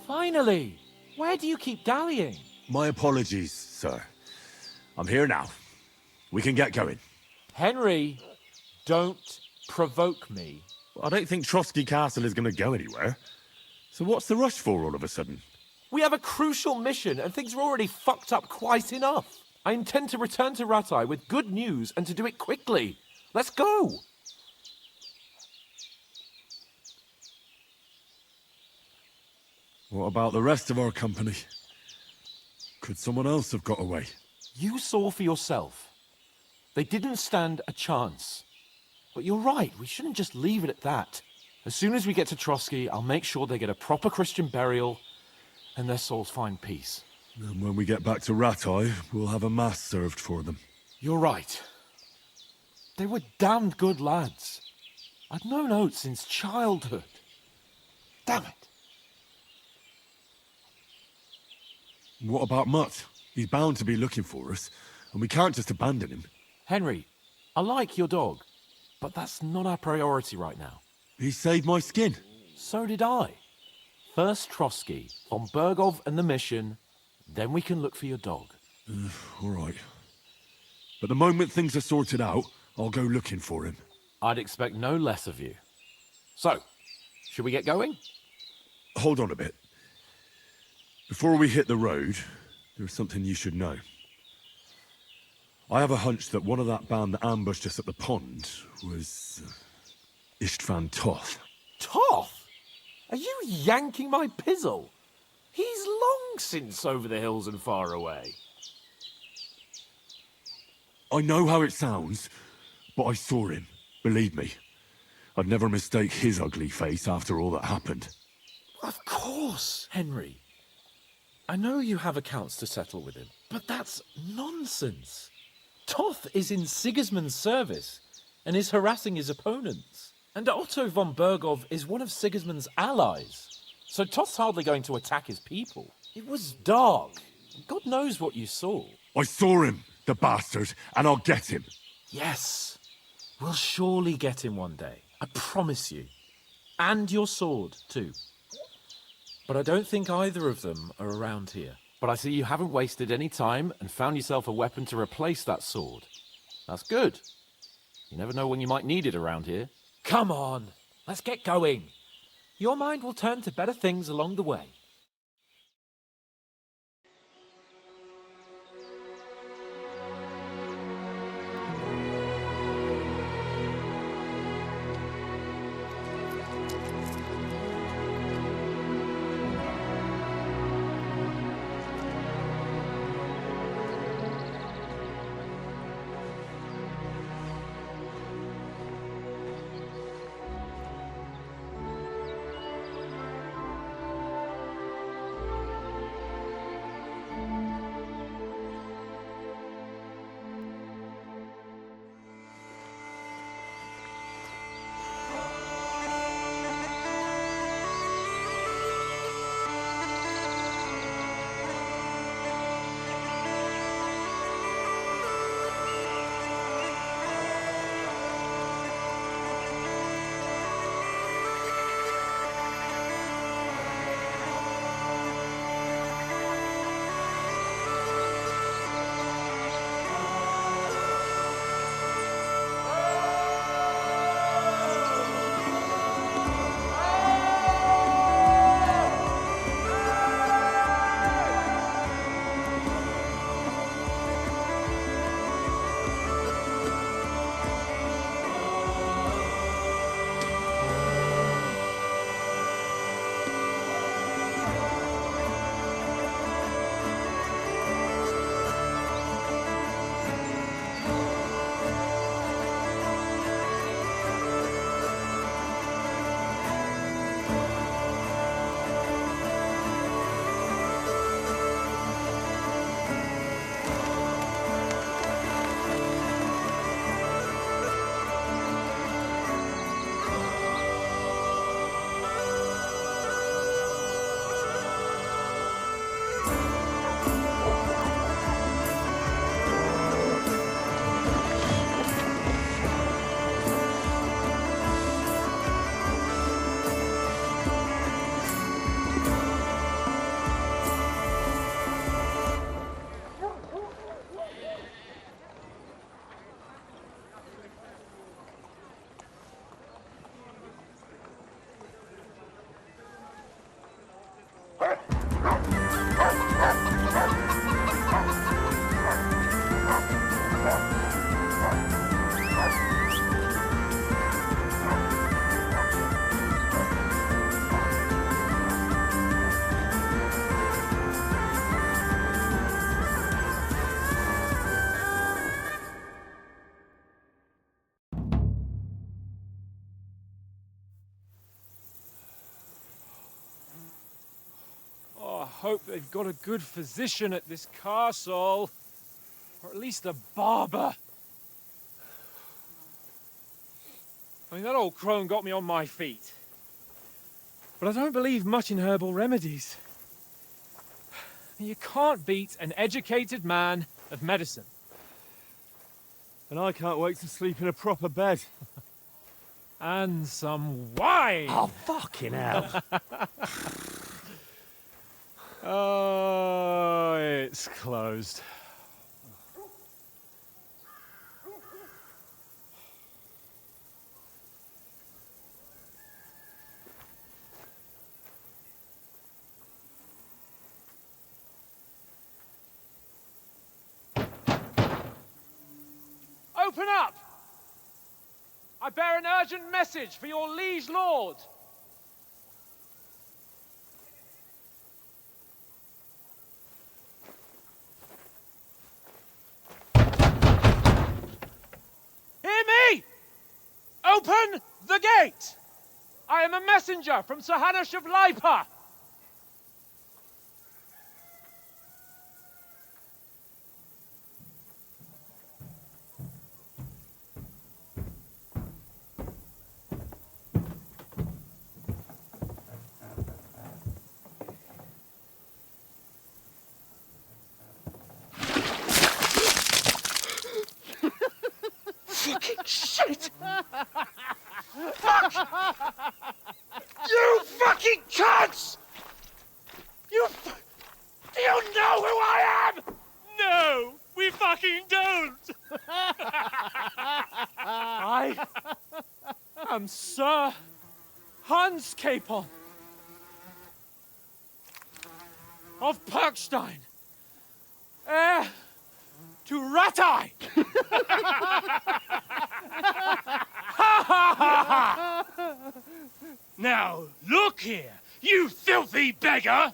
Finally! Where do you keep dallying? My apologies, sir. I'm here now. We can get going. Henry, don't provoke me. I don't think Trotsky Castle is going to go anywhere. So what's the rush for all of a sudden? We have a crucial mission, and things are already fucked up quite enough. I intend to return to Ratai with good news and to do it quickly. Let's go! What about the rest of our company? Could someone else have got away? You saw for yourself. They didn't stand a chance. But you're right, we shouldn't just leave it at that. As soon as we get to Trotsky, I'll make sure they get a proper Christian burial and their souls find peace. And when we get back to Ratai, we'll have a mass served for them. You're right. They were damned good lads. I'd known Oates since childhood. Damn it. What about Mutt? He's bound to be looking for us, and we can't just abandon him. Henry, I like your dog, but that's not our priority right now. He saved my skin. So did I. First Trotsky, von Bergov and the mission, then we can look for your dog. All right. But the moment things are sorted out, I'll go looking for him. I'd expect no less of you. So, should we get going? Hold on a bit. Before we hit the road, there's something you should know. I have a hunch that one of that band that ambushed us at the pond was Istvan Toth. Toth? Are you yanking my pizzle? He's long since over the hills and far away. I know how it sounds, but I saw him. Believe me. I'd never mistake his ugly face after all that happened. Of course, Henry. I know you have accounts to settle with him, but that's nonsense. Toth is in Sigismund's service and is harassing his opponents. And Otto von Bergov is one of Sigismund's allies. So Toth's hardly going to attack his people. It was dark. God knows what you saw. I saw him, the bastard, and I'll get him. Yes. We'll surely get him one day. I promise you. And your sword, too. But I don't think either of them are around here. But I see you haven't wasted any time and found yourself a weapon to replace that sword. That's good. You never know when you might need it around here. Come on, let's get going. Your mind will turn to better things along the way. hope they've got a good physician at this castle. Or at least a barber. I mean, that old crone got me on my feet. But I don't believe much in herbal remedies. You can't beat an educated man of medicine. And I can't wait to sleep in a proper bed. And some wine! Oh, fucking hell. Oh, it's closed. Open up! I bear an urgent message for your liege lord. Hear me! Open the gate! I am a messenger from Sir Hanush of Lipa. Fucking shit! Fuck! You fucking cunts! Do you know who I am? No, we fucking don't! I am Sir Hans Capon of Perkstein, heir to Ratai! Now, look here, you filthy beggar!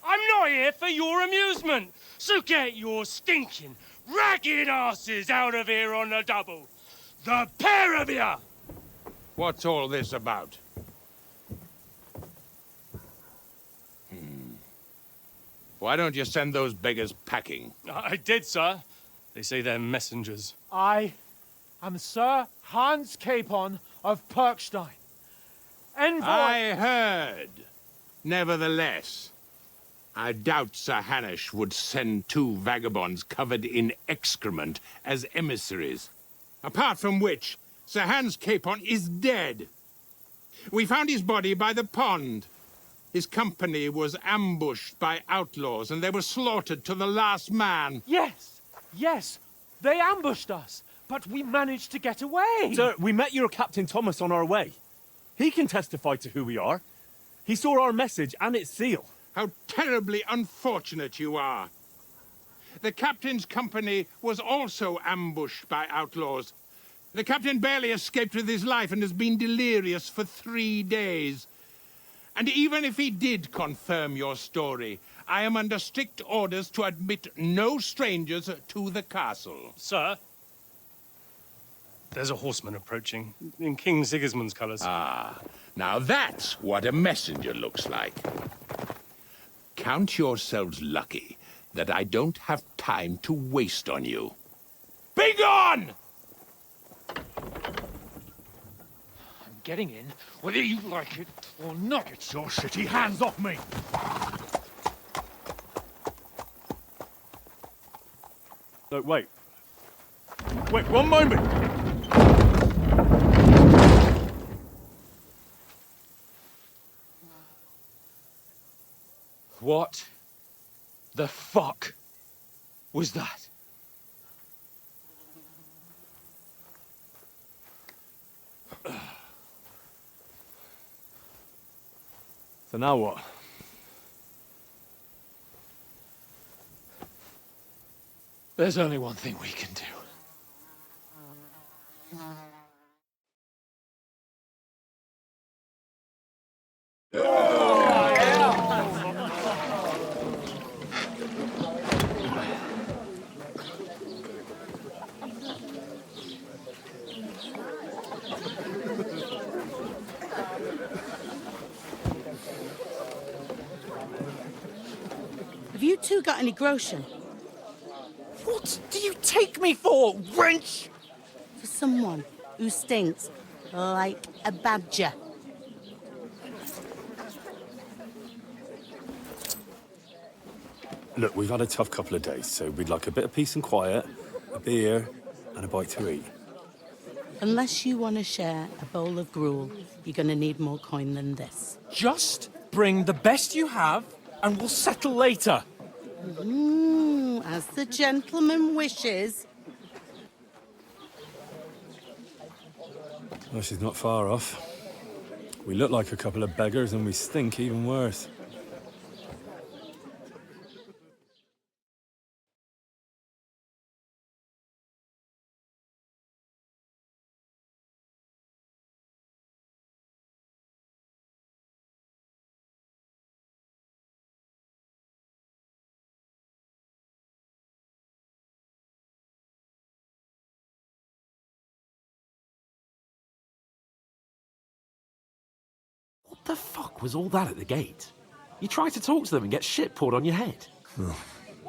I'm not here for your amusement, so get your stinking, ragged asses out of here on the double. The pair of you! What's all this about? Why don't you send those beggars packing? I did, sir. They say they're messengers. I am Sir Hans Capon of Perkstein, envoy... I heard. Nevertheless, I doubt Sir Hanush would send two vagabonds covered in excrement as emissaries. Apart from which, Sir Hans Capon is dead. We found his body by the pond. His company was ambushed by outlaws, and they were slaughtered to the last man. Yes, yes, they ambushed us, but we managed to get away. Sir, we met your Captain Thomas on our way. He can testify to who we are. He saw our message and its seal. How terribly unfortunate you are. The captain's company was also ambushed by outlaws. The captain barely escaped with his life and has been delirious for 3 days. And even if he did confirm your story, I am under strict orders to admit no strangers to the castle. Sir? There's a horseman approaching, in King Sigismund's colours. Ah, now that's what a messenger looks like. Count yourselves lucky that I don't have time to waste on you. Be gone! I'm getting in, whether you like it or not. Get your shitty hands off me! No, wait. Wait, one moment! What the fuck was that? So now what? There's only one thing we can do. you two got any groschen? What do you take me for, wench? For someone who stinks like a badger. Look, we've had a tough couple of days, so we'd like a bit of peace and quiet, a beer, and a bite to eat. Unless you want to share a bowl of gruel, you're going to need more coin than this. Just bring the best you have, and we'll settle later. As the gentleman wishes. Well, she's not far off. We look like a couple of beggars, and we stink even worse. What the fuck was all that at the gate? You try to talk to them and get shit poured on your head. Oh,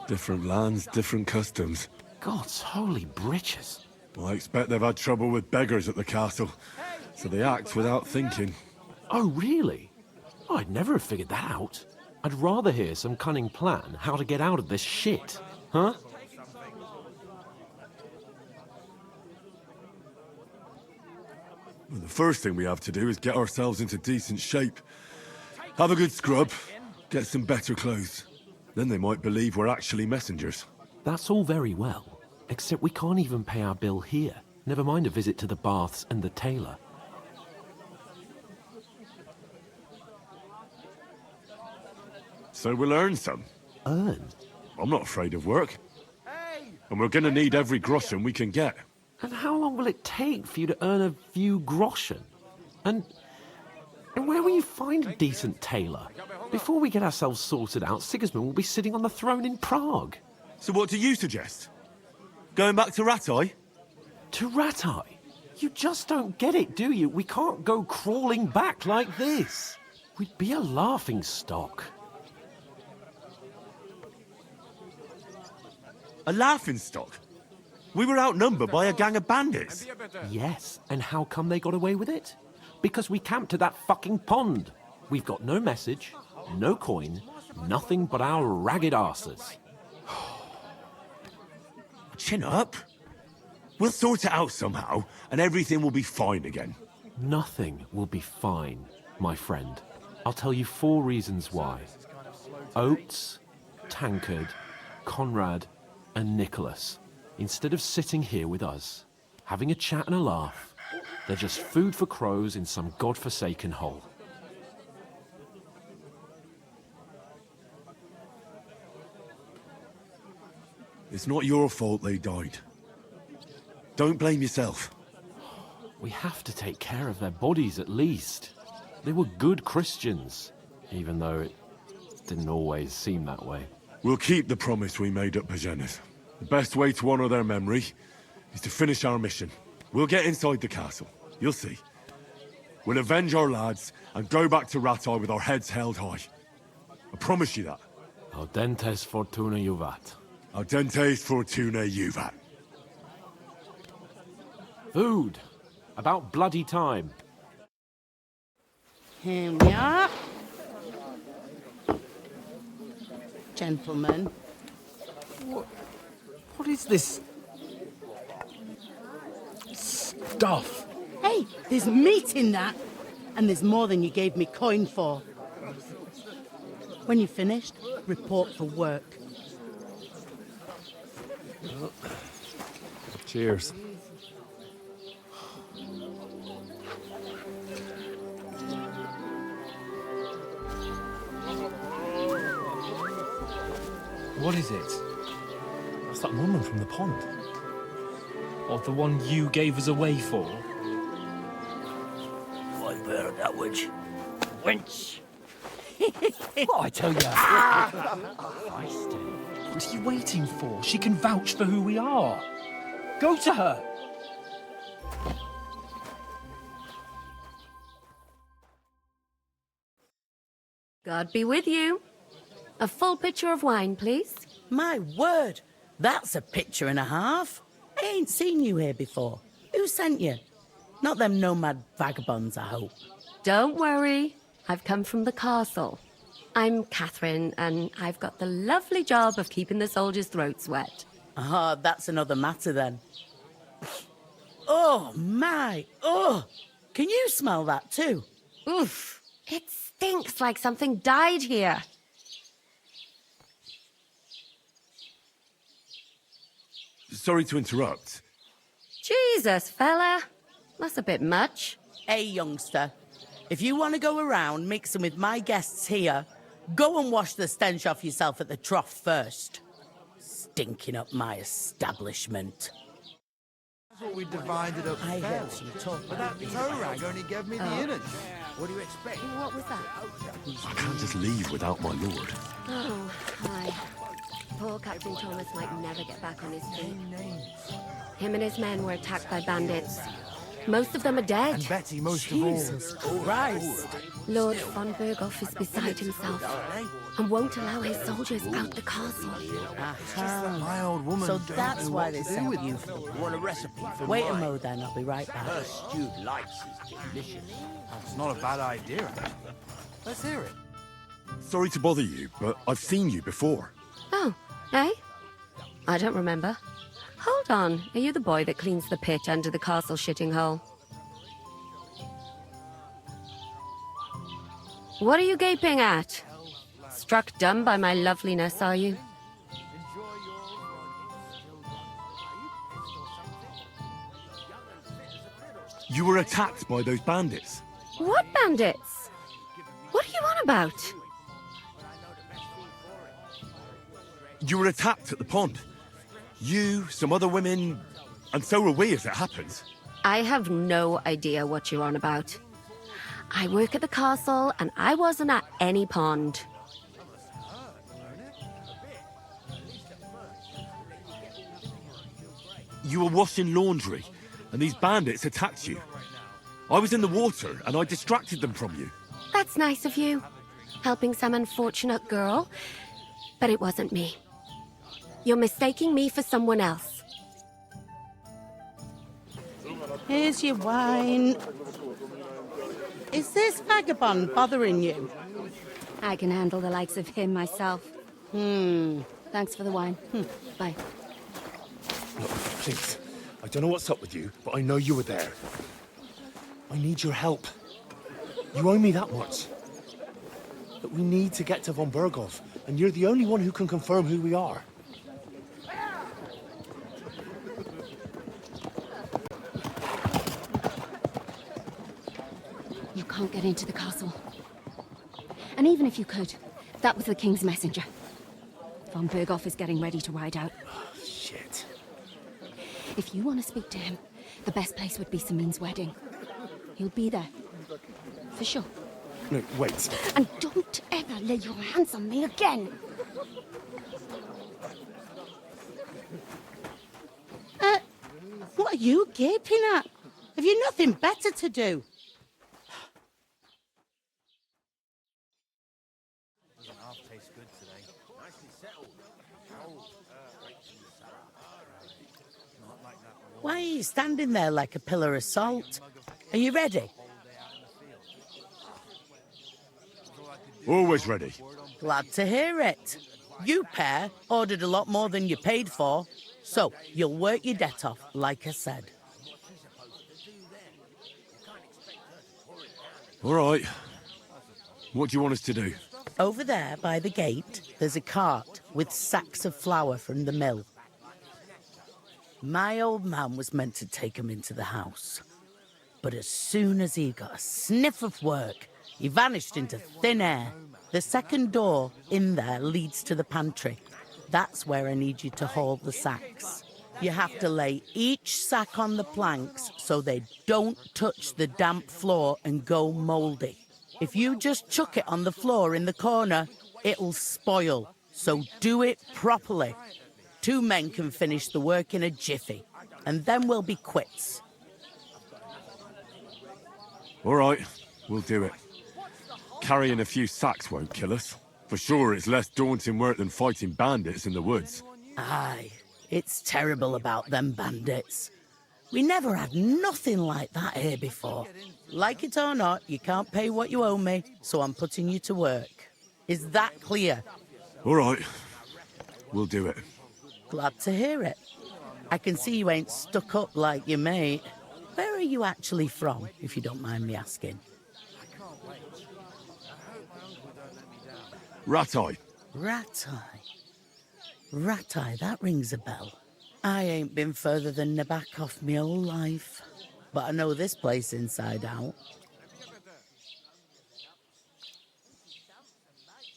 different lands, different customs. God's holy britches. Well, I expect they've had trouble with beggars at the castle, so they act without thinking. Oh, really? I'd never have figured that out. I'd rather hear some cunning plan how to get out of this shit. Huh? Well, the first thing we have to do is get ourselves into decent shape. Have a good scrub, get some better clothes. Then they might believe we're actually messengers. That's all very well, except we can't even pay our bill here. Never mind a visit to the baths and the tailor. So we'll earn some. Earn? I'm not afraid of work. And we're gonna need every groschen we can get. And how long will it take for you to earn a few groschen? And where will you find a decent tailor? Before we get ourselves sorted out, Sigismund will be sitting on the throne in Prague. So what do you suggest? Going back to Ratai? To Ratai? You just don't get it, do you? We can't go crawling back like this. We'd be a laughing stock. A laughingstock? We were outnumbered by a gang of bandits. Yes, and how come they got away with it? Because we camped at that fucking pond. We've got no message, no coin, nothing but our ragged arses. Chin up. We'll sort it out somehow, and everything will be fine again. Nothing will be fine, my friend. I'll tell you 4 reasons why. Oates, Tankard, Conrad, and Nicholas. Instead of sitting here with us, having a chat and a laugh, they're just food for crows in some godforsaken hole. It's not your fault they died. Don't blame yourself. We have to take care of their bodies at least. They were good Christians, even though it didn't always seem that way. We'll keep the promise we made at Pagenes. The best way to honor their memory is to finish our mission. We'll get inside the castle. You'll see. We'll avenge our lads and go back to Ratai with our heads held high. I promise you that. Audentes fortuna juvat. Audentes fortuna juvat. Food. About bloody time. Here we are. Gentlemen. What is this stuff? Hey, there's meat in that. And there's more than you gave me coin for. When you're finished, report for work. Cheers. What is it? That's that woman from the pond. Or the one you gave us away for? I bear that witch. Wench! What I tell you? What are you waiting for? She can vouch for who we are. Go to her. God be with you. A full pitcher of wine, please. My word, that's a picture and a half. I ain't seen you here before. Who sent you? Not them nomad vagabonds, I hope. Don't worry. I've come from the castle. I'm Catherine, and I've got the lovely job of keeping the soldiers' throats wet. Ah, that's another matter then. Oh, my. Oh, can you smell that too? Oof. It stinks like something died here. Sorry to interrupt. Jesus, fella. That's a bit much. Hey, youngster. If you want to go around mixing with my guests here, go and wash the stench off yourself at the trough first. Stinking up my establishment. I thought we divided up I fairly, heard some talk but that toe rag only gave me the innards. What do you expect? What was that? I can't just leave without my lord. Oh, hi. Poor Captain Thomas might never get back on his feet. Him and his men were attacked by bandits. Most of them are dead. And Betty most Jesus of all. Christ. Lord von Berghoff is beside himself and won't allow his soldiers out the castle. Aha. My old woman So don't that's know why what they to do sent with you them. for You want a recipe for Wait a mine? mo then, I'll be right back. Her stewed lice is delicious. That's not a bad idea, actually. Let's hear it. Sorry to bother you, but I've seen you before. Oh, eh? I don't remember. Hold on, are you the boy that cleans the pit under the castle shitting hole? What are you gaping at? Struck dumb by my loveliness, are you? You were attacked by those bandits. What bandits? What are you on about? You were attacked at the pond. You, some other women, and so were we, as it happens. I have no idea what you're on about. I work at the castle, and I wasn't at any pond. You were washing laundry, and these bandits attacked you. I was in the water, and I distracted them from you. That's nice of you, helping some unfortunate girl, but it wasn't me. You're mistaking me for someone else. Here's your wine. Is this vagabond bothering you? I can handle the likes of him myself. Thanks for the wine. Bye. Look, please. I don't know what's up with you, but I know you were there. I need your help. You owe me that much. But we need to get to von Berghoff, and you're the only one who can confirm who we are. You can't get into the castle. And even if you could, that was the king's messenger. Von Berghoff is getting ready to ride out. Shit. If you want to speak to him, the best place would be Samin's wedding. He'll be there. For sure. No, wait. And don't ever lay your hands on me again! What are you gaping at? Have you nothing better to do? Why are you standing there like a pillar of salt? Are you ready? Always ready. Glad to hear it. You pair ordered a lot more than you paid for, so you'll work your debt off, like I said. All right. What do you want us to do? Over there by the gate, there's a cart with sacks of flour from the mill. My old man was meant to take him into the house. But as soon as he got a sniff of work, he vanished into thin air. The second door in there leads to the pantry. That's where I need you to haul the sacks. You have to lay each sack on the planks so they don't touch the damp floor and go mouldy. If you just chuck it on the floor in the corner, it'll spoil. So do it properly. 2 men can finish the work in a jiffy, and then we'll be quits. All right, we'll do it. Carrying a few sacks won't kill us. For sure, it's less daunting work than fighting bandits in the woods. Aye, it's terrible about them bandits. We never had nothing like that here before. Like it or not, you can't pay what you owe me, so I'm putting you to work. Is that clear? All right. We'll do it. Glad to hear it. I can see you ain't stuck up like your mate. Where are you actually from, if you don't mind me asking? Ratai. Ratai. Ratai, that rings a bell. I ain't been further than Nabakov my whole life, but I know this place inside out.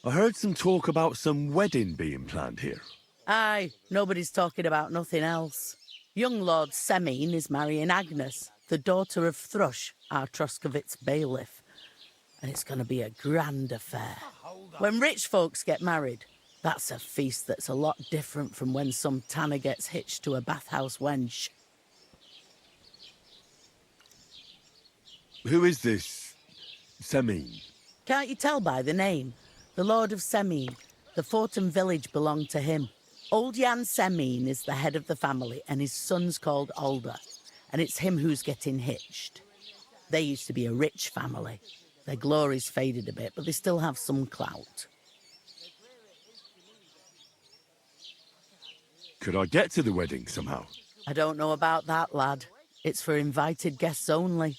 I heard some talk about some wedding being planned here. Aye, nobody's talking about nothing else. Young Lord Semine is marrying Agnes, the daughter of Thrush, our Troskovitz bailiff. And it's going to be a grand affair. When rich folks get married, that's a feast that's a lot different from when some tanner gets hitched to a bathhouse wench. Who is this Semine? Can't you tell by the name? The Lord of Semine. The fort and village belong to him. Old Jan Semine is the head of the family, and his son's called Alder. And it's him who's getting hitched. They used to be a rich family. Their glory's faded a bit, but they still have some clout. Could I get to the wedding somehow? I don't know about that, lad. It's for invited guests only.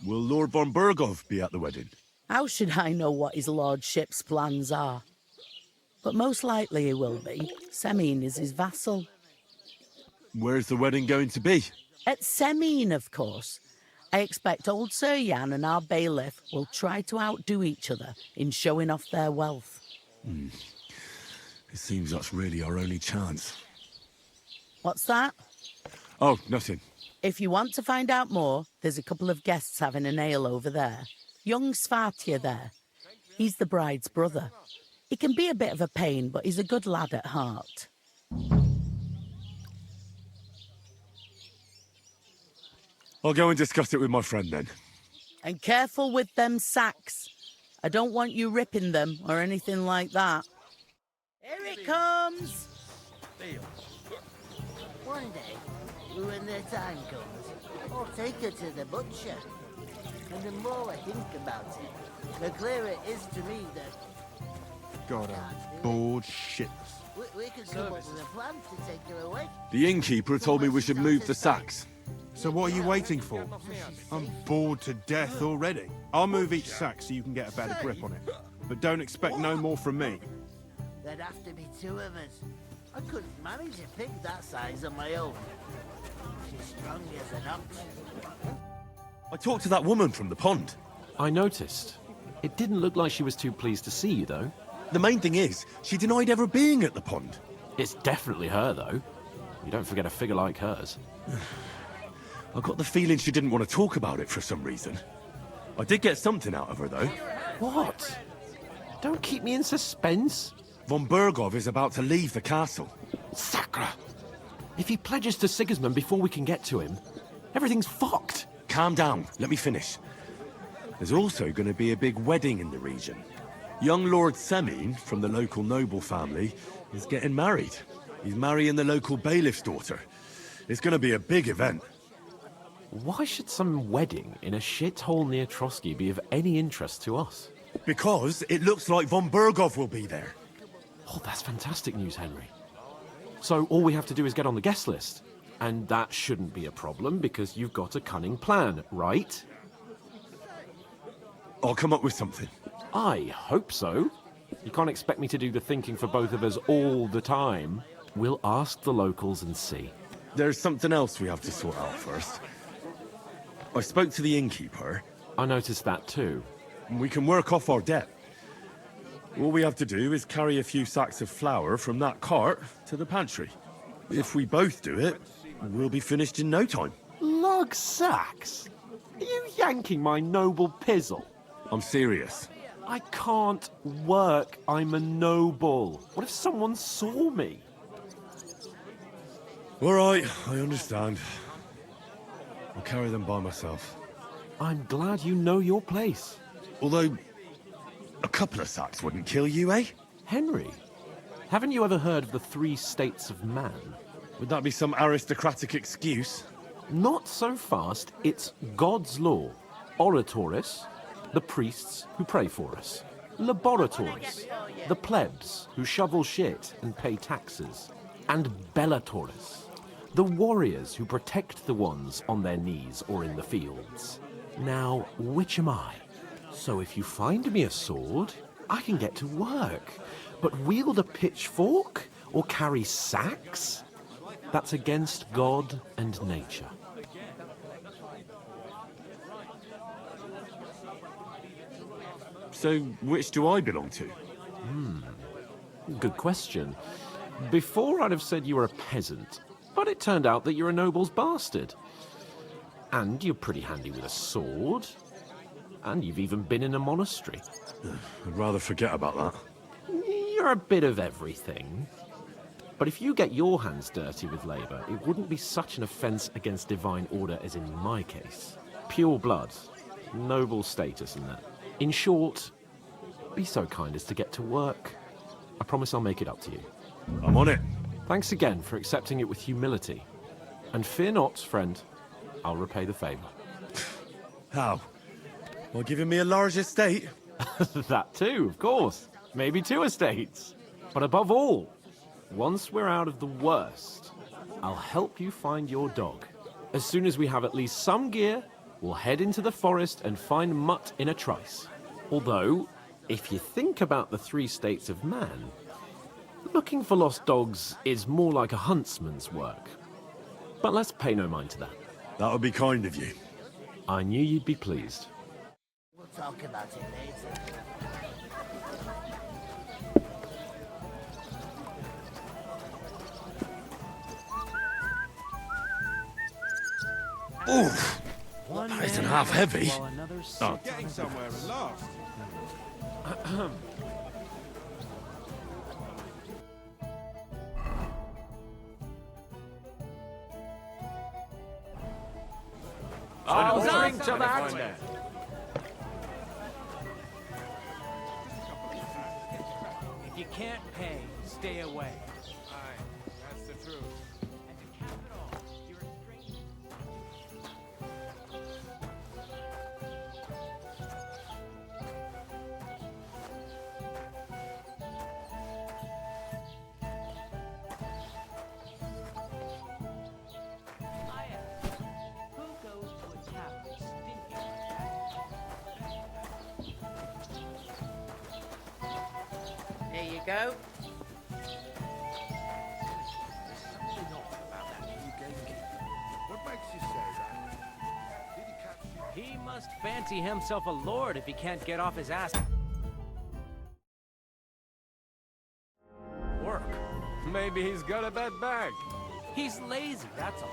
Will Lord von Burgov be at the wedding? How should I know what his lordship's plans are? But most likely he will be. Semine is his vassal. Where's the wedding going to be? At Semine, of course. I expect old Sir Jan and our bailiff will try to outdo each other in showing off their wealth. It seems that's really our only chance. What's that? Oh, nothing. If you want to find out more, there's a couple of guests having an ale over there. Young Svartje there. He's the bride's brother. He can be a bit of a pain, but he's a good lad at heart. I'll go and discuss it with my friend then. And careful with them sacks. I don't want you ripping them or anything like that. Here it comes! One day, when the time comes, I'll take her to the butcher. And the more I think about it, the clearer it is to me that... God, I'm bored shitless. We could come up with a plan to take her away. The innkeeper told me we should move the sacks. So what are you waiting for? I'm bored to death already. I'll move each sack so you can get a better grip on it. But don't expect no more from me. There'd have to be two of us. I couldn't manage a pig that size on my own. She's strong as an ox. I talked to that woman from the pond. I noticed. It didn't look like she was too pleased to see you, though. The main thing is, she denied ever being at the pond. It's definitely her, though. You don't forget a figure like hers. I got the feeling she didn't want to talk about it for some reason. I did get something out of her, though. What? Don't keep me in suspense. Von Burgov is about to leave the castle. Sacre! If he pledges to Sigismund before we can get to him, everything's fucked. Calm down. Let me finish. There's also going to be a big wedding in the region. Young Lord Semine, from the local noble family, is getting married. He's marrying the local bailiff's daughter. It's going to be a big event. Why should some wedding in a shithole near Trotsky be of any interest to us? Because it looks like von Burgov will be there. Oh, that's fantastic news, Henry. So all we have to do is get on the guest list. And that shouldn't be a problem because you've got a cunning plan, right? I'll come up with something. I hope so. You can't expect me to do the thinking for both of us all the time. We'll ask the locals and see. There's something else we have to sort out first. I spoke to the innkeeper. I noticed that too. We can work off our debt. All we have to do is carry a few sacks of flour from that cart to the pantry. If we both do it, we'll be finished in no time. Lug sacks? Are you yanking my noble pizzle? I'm serious. I can't work. I'm a noble. What if someone saw me? All right, I understand. I'll carry them by myself. I'm glad you know your place. Although, A couple of sacks wouldn't kill you, eh? Henry, haven't you ever heard of the 3 states of man? Would that be some aristocratic excuse? Not so fast. It's God's law. Oratoris, the priests who pray for us. Laboratoris, the plebs who shovel shit and pay taxes. And Bellatoris, the warriors who protect the ones on their knees or in the fields. Now, which am I? So if you find me a sword, I can get to work. But wield a pitchfork or carry sacks? That's against God and nature. So, which do I belong to? Good question. Before I'd have said you were a peasant, but it turned out that you're a noble's bastard. And you're pretty handy with a sword. And you've even been in a monastery. I'd rather forget about that. You're a bit of everything. But if you get your hands dirty with labour, it wouldn't be such an offence against divine order as in my case. Pure blood, noble status and that. In short, be so kind as to get to work. I promise I'll make it up to you. I'm on it. Thanks again for accepting it with humility. And fear not, friend, I'll repay the favour. How? While giving me a large estate? That too, of course. Maybe 2 estates. But above all, once we're out of the worst, I'll help you find your dog. As soon as we have at least some gear, we'll head into the forest and find Mutt in a trice. Although, if you think about the 3 states of man, looking for lost dogs is more like a huntsman's work. But let's pay no mind to that. That would be kind of you. I knew you'd be pleased. We'll talk about it later. Oof! That isn't half heavy. Oh. Getting somewhere at last. I'll drink to that. If you can't pay, stay away. Aye, that's the truth. And to cap it all, you're a stranger. I ask, who goes to a tavern stinking like that? Here you go. What makes you say that? Did he catch you? He must fancy himself a lord if he can't get off his ass. Work. Maybe he's got a bad bag. He's lazy, that's all.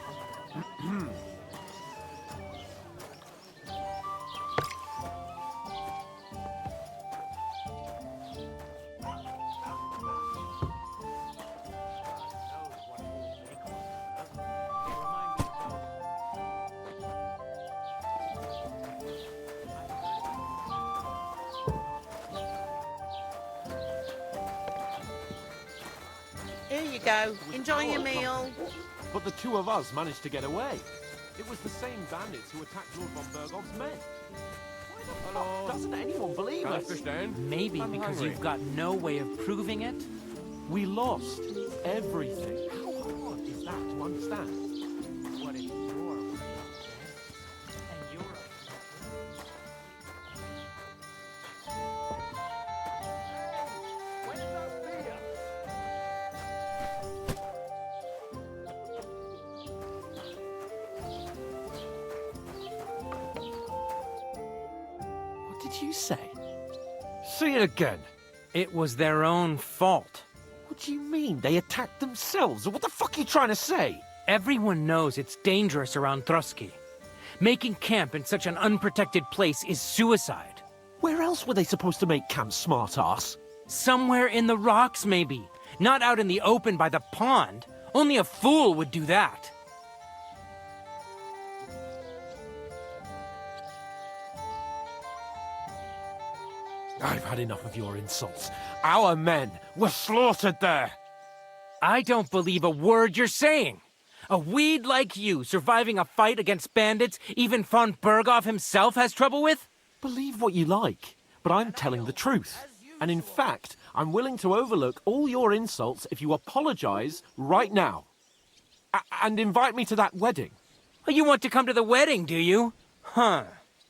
Here you go. Enjoy your meal. But the 2 of us managed to get away. It was the same bandits who attacked Lord von Bergov's men. Why the fuck doesn't anyone believe Can I us? fish down? Maybe I'm because hungry. you've got no way of proving it. We lost everything. How hard is that to understand? What if you're way up there, and you're a... What did you say? Say it again. It was their own fault. What do you mean? They attacked themselves? Or what the fuck are you trying to say? Everyone knows it's dangerous around Trotsky. Making camp in such an unprotected place is suicide. Where else were they supposed to make camp, smart-ass? Somewhere in the rocks, maybe. Not out in the open by the pond. Only a fool would do that. I've had enough of your insults. Our men were slaughtered there. I don't believe a word you're saying. A weed like you surviving a fight against bandits even von Berghoff himself has trouble with? Believe what you like, but I'm telling the truth. And in fact, I'm willing to overlook all your insults if you apologize right now. And invite me to that wedding. Oh, you want to come to the wedding, do you? Huh.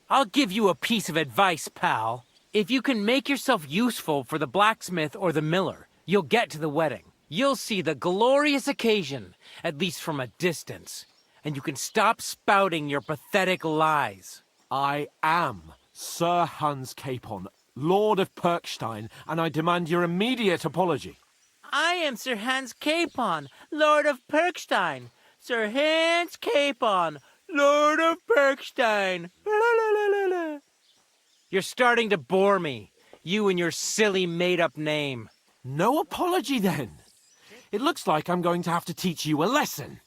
I'll give you a piece of advice, pal. If you can make yourself useful for the blacksmith or the miller, you'll get to the wedding. You'll see the glorious occasion, at least from a distance. And you can stop spouting your pathetic lies. I am Sir Hans Capon, Lord of Perkstein, and I demand your immediate apology. I am Sir Hans Capon, Lord of Perkstein. Sir Hans Capon, Lord of Perkstein. You're starting to bore me, you and your silly made-up name. No apology, then. It looks like I'm going to have to teach you a lesson.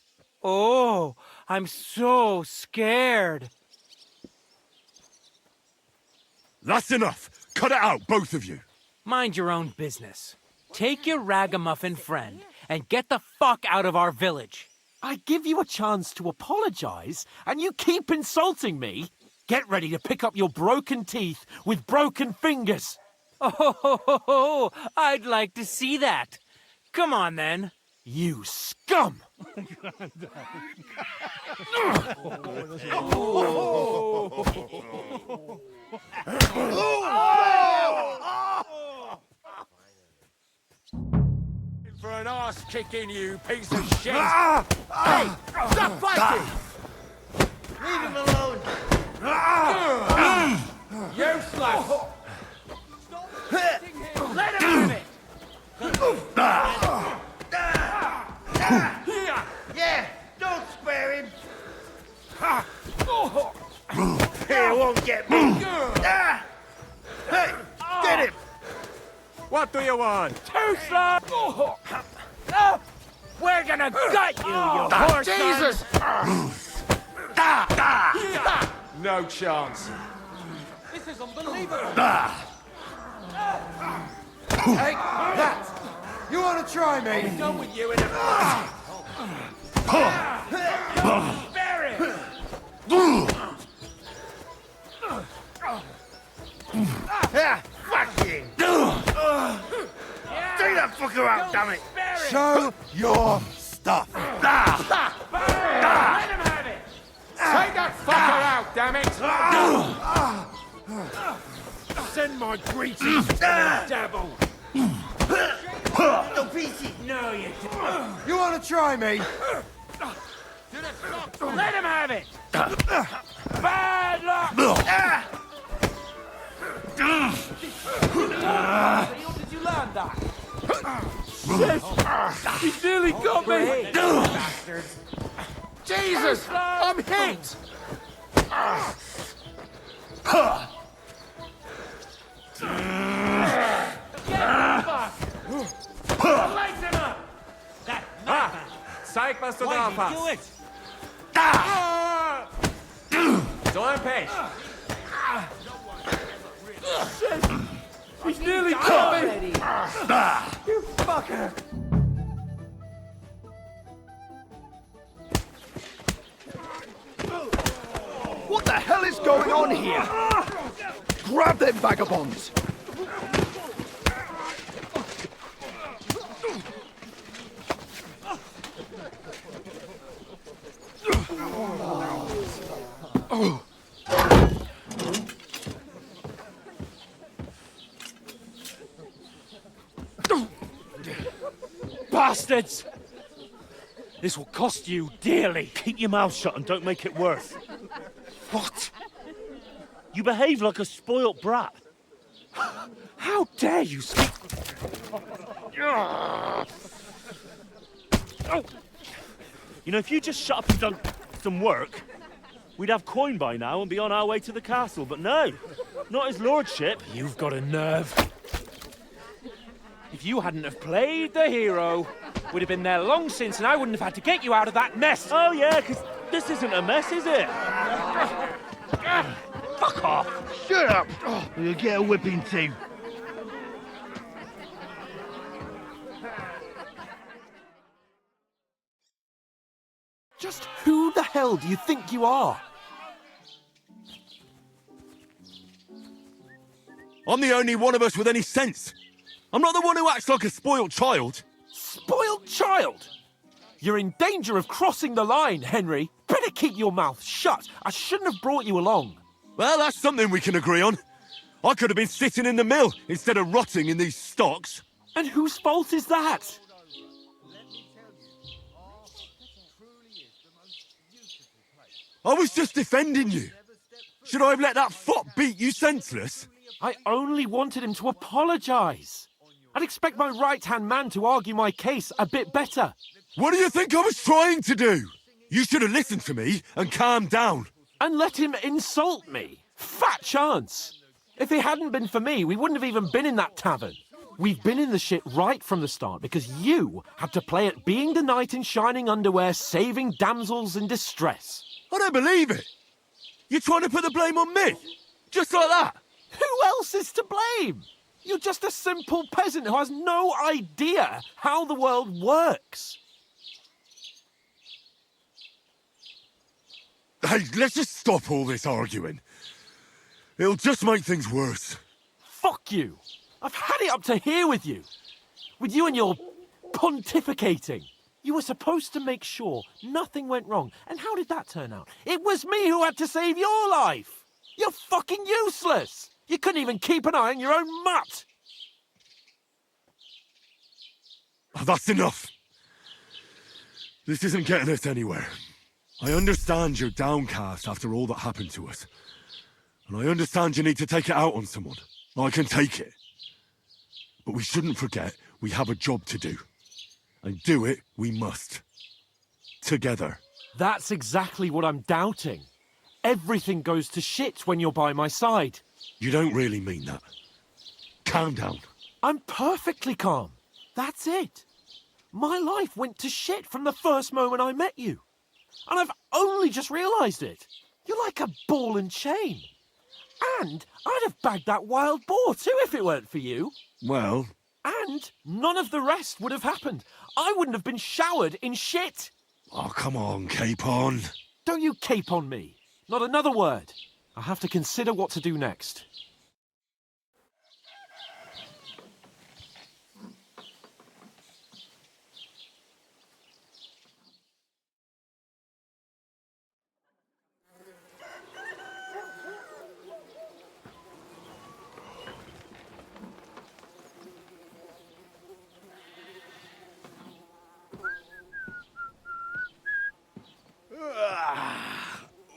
Oh, I'm so scared. That's enough! Cut it out, both of you! Mind your own business. Take your ragamuffin friend and get the fuck out of our village. I give you a chance to apologize, and you keep insulting me? Get ready to pick up your broken teeth with broken fingers. Oh, I'd like to see that. Come on, then. You scum! For an arse kicking, you piece of shit! Hey, stop fighting! Leave him alone! Useless! Let him have it! Yeah, don't spare him! Here won't get me! Hey, get him! What do you want? Too slow! We're gonna gut you, you horse! Jesus! No chance. This is unbelievable. Hey, that! You want to try me? I'm done with you in a Spare him! Fuck you! Take that fucker out, damn it! Show your stuff. Let him have it! Take that fucker out, damn it! Send my greetings to the devil. No pieces! No, you don't. You want to try me? Let him have it! Bad luck! Did you learn that? Shit! He nearly got me! Jesus! I'm hit! Lights him up! Zeig, was du drauf hast. Do it! So ein Pech. He's nearly got me! You fucker! What the hell is going on here? Grab them vagabonds! Bastards! This will cost you dearly. Keep your mouth shut and don't make it worse. What? You behave like a spoilt brat. How dare you speak? You know, if you just shut up and done some work, we'd have coin by now and be on our way to the castle. But no, not his lordship. You've got a nerve. If you hadn't have played the hero, we'd have been there long since and I wouldn't have had to get you out of that mess. Oh yeah, because this isn't a mess, is it? Fuck off. Shut up! You'll get a whipping too. hell do you think you are? I'm the only one of us with any sense. I'm not the one who acts like a spoiled child. Spoiled child? You're in danger of crossing the line, Henry. Better keep your mouth shut. I shouldn't have brought you along. Well, that's something we can agree on. I could have been sitting in the mill instead of rotting in these stocks. And whose fault is that? I was just defending you. Should I have let that fop beat you senseless? I only wanted him to apologise. I'd expect my right-hand man to argue my case a bit better. What do you think I was trying to do? You should have listened to me and calmed down. And let him insult me. Fat chance. If it hadn't been for me, we wouldn't have even been in that tavern. We've been in the shit right from the start because you had to play at being the knight in shining underwear, saving damsels in distress. I don't believe it. You're trying to put the blame on me? Just like that? Who else is to blame? You're just a simple peasant who has no idea how the world works. Hey, let's just stop all this arguing. It'll just make things worse. Fuck you. I've had it up to here with you. With you and your pontificating. You were supposed to make sure nothing went wrong. And how did that turn out? It was me who had to save your life. You're fucking useless. You couldn't even keep an eye on your own mutt. Oh, that's enough. This isn't getting us anywhere. I understand you're downcast after all that happened to us. And I understand you need to take it out on someone. I can take it. But we shouldn't forget we have a job to do. And do it we must. Together. That's exactly what I'm doubting. Everything goes to shit when you're by my side. You don't really mean that. Calm down. I'm perfectly calm. That's it. My life went to shit from the first moment I met you. And I've only just realised it. You're like a ball and chain. And I'd have bagged that wild boar too if it weren't for you. Well... And none of the rest would have happened. I wouldn't have been showered in shit. Oh, come on, Capon. Don't you cape on me. Not another word. I have to consider what to do next.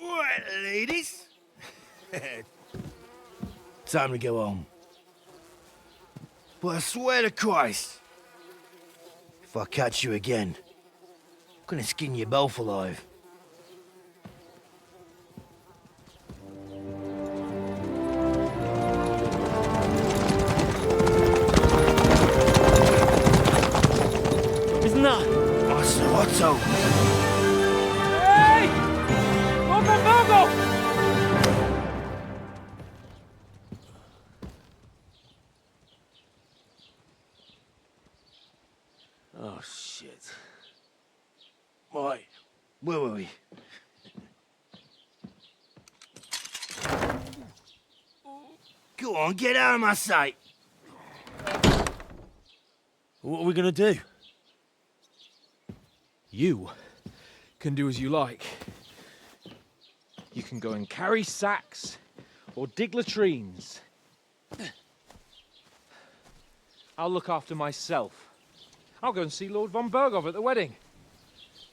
Right, ladies. Time to go home. But I swear to Christ, if I catch you again, I'm gonna skin you both alive. Isn't that? Master Otto! Hey! Open Virgo! Oh, shit. Right, where were we? Go on, get out of my sight! What are we gonna do? You can do as you like. You can go and carry sacks or dig latrines. I'll look after myself. I'll go and see Lord von Berghoff at the wedding.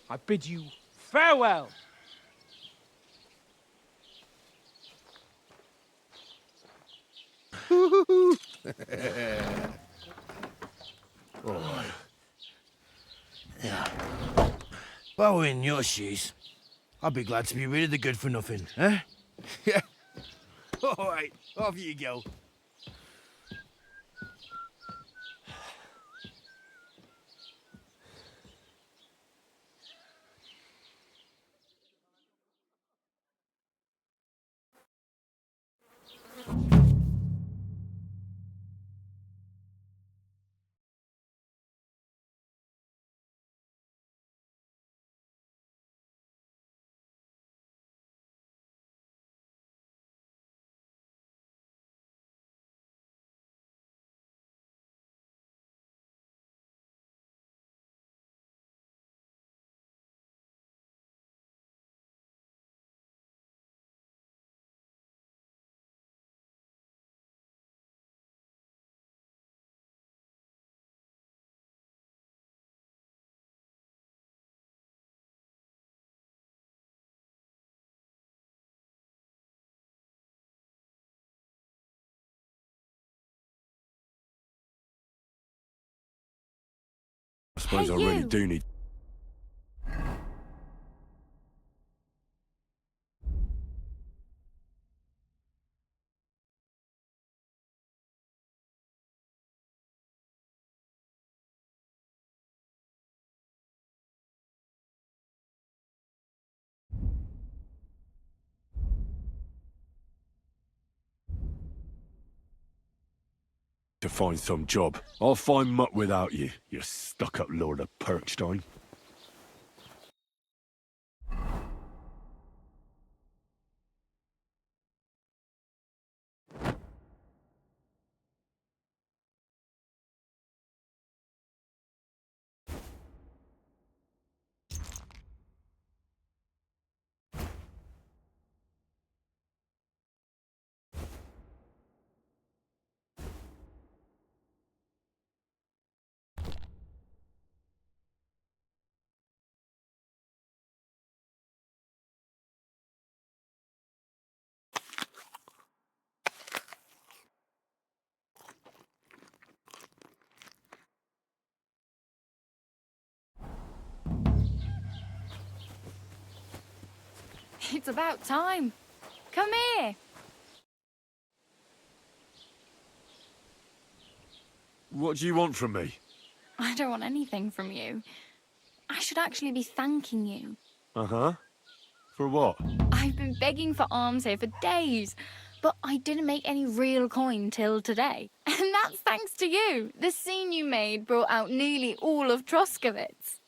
I bid you farewell. Oh. Yeah. If I were in your shoes, I'd be glad to be rid of the good for nothing, eh? Yeah. All right, off you go. Suppose I really do need... to find some job. I'll find Mooc without you, you stuck-up Lord of Perkstein. It's about time. Come here. What do you want from me? I don't want anything from you. I should actually be thanking you. Uh-huh. For what? I've been begging for alms here for days, but I didn't make any real coin till today. And that's thanks to you. The scene you made brought out nearly all of Troskowitz.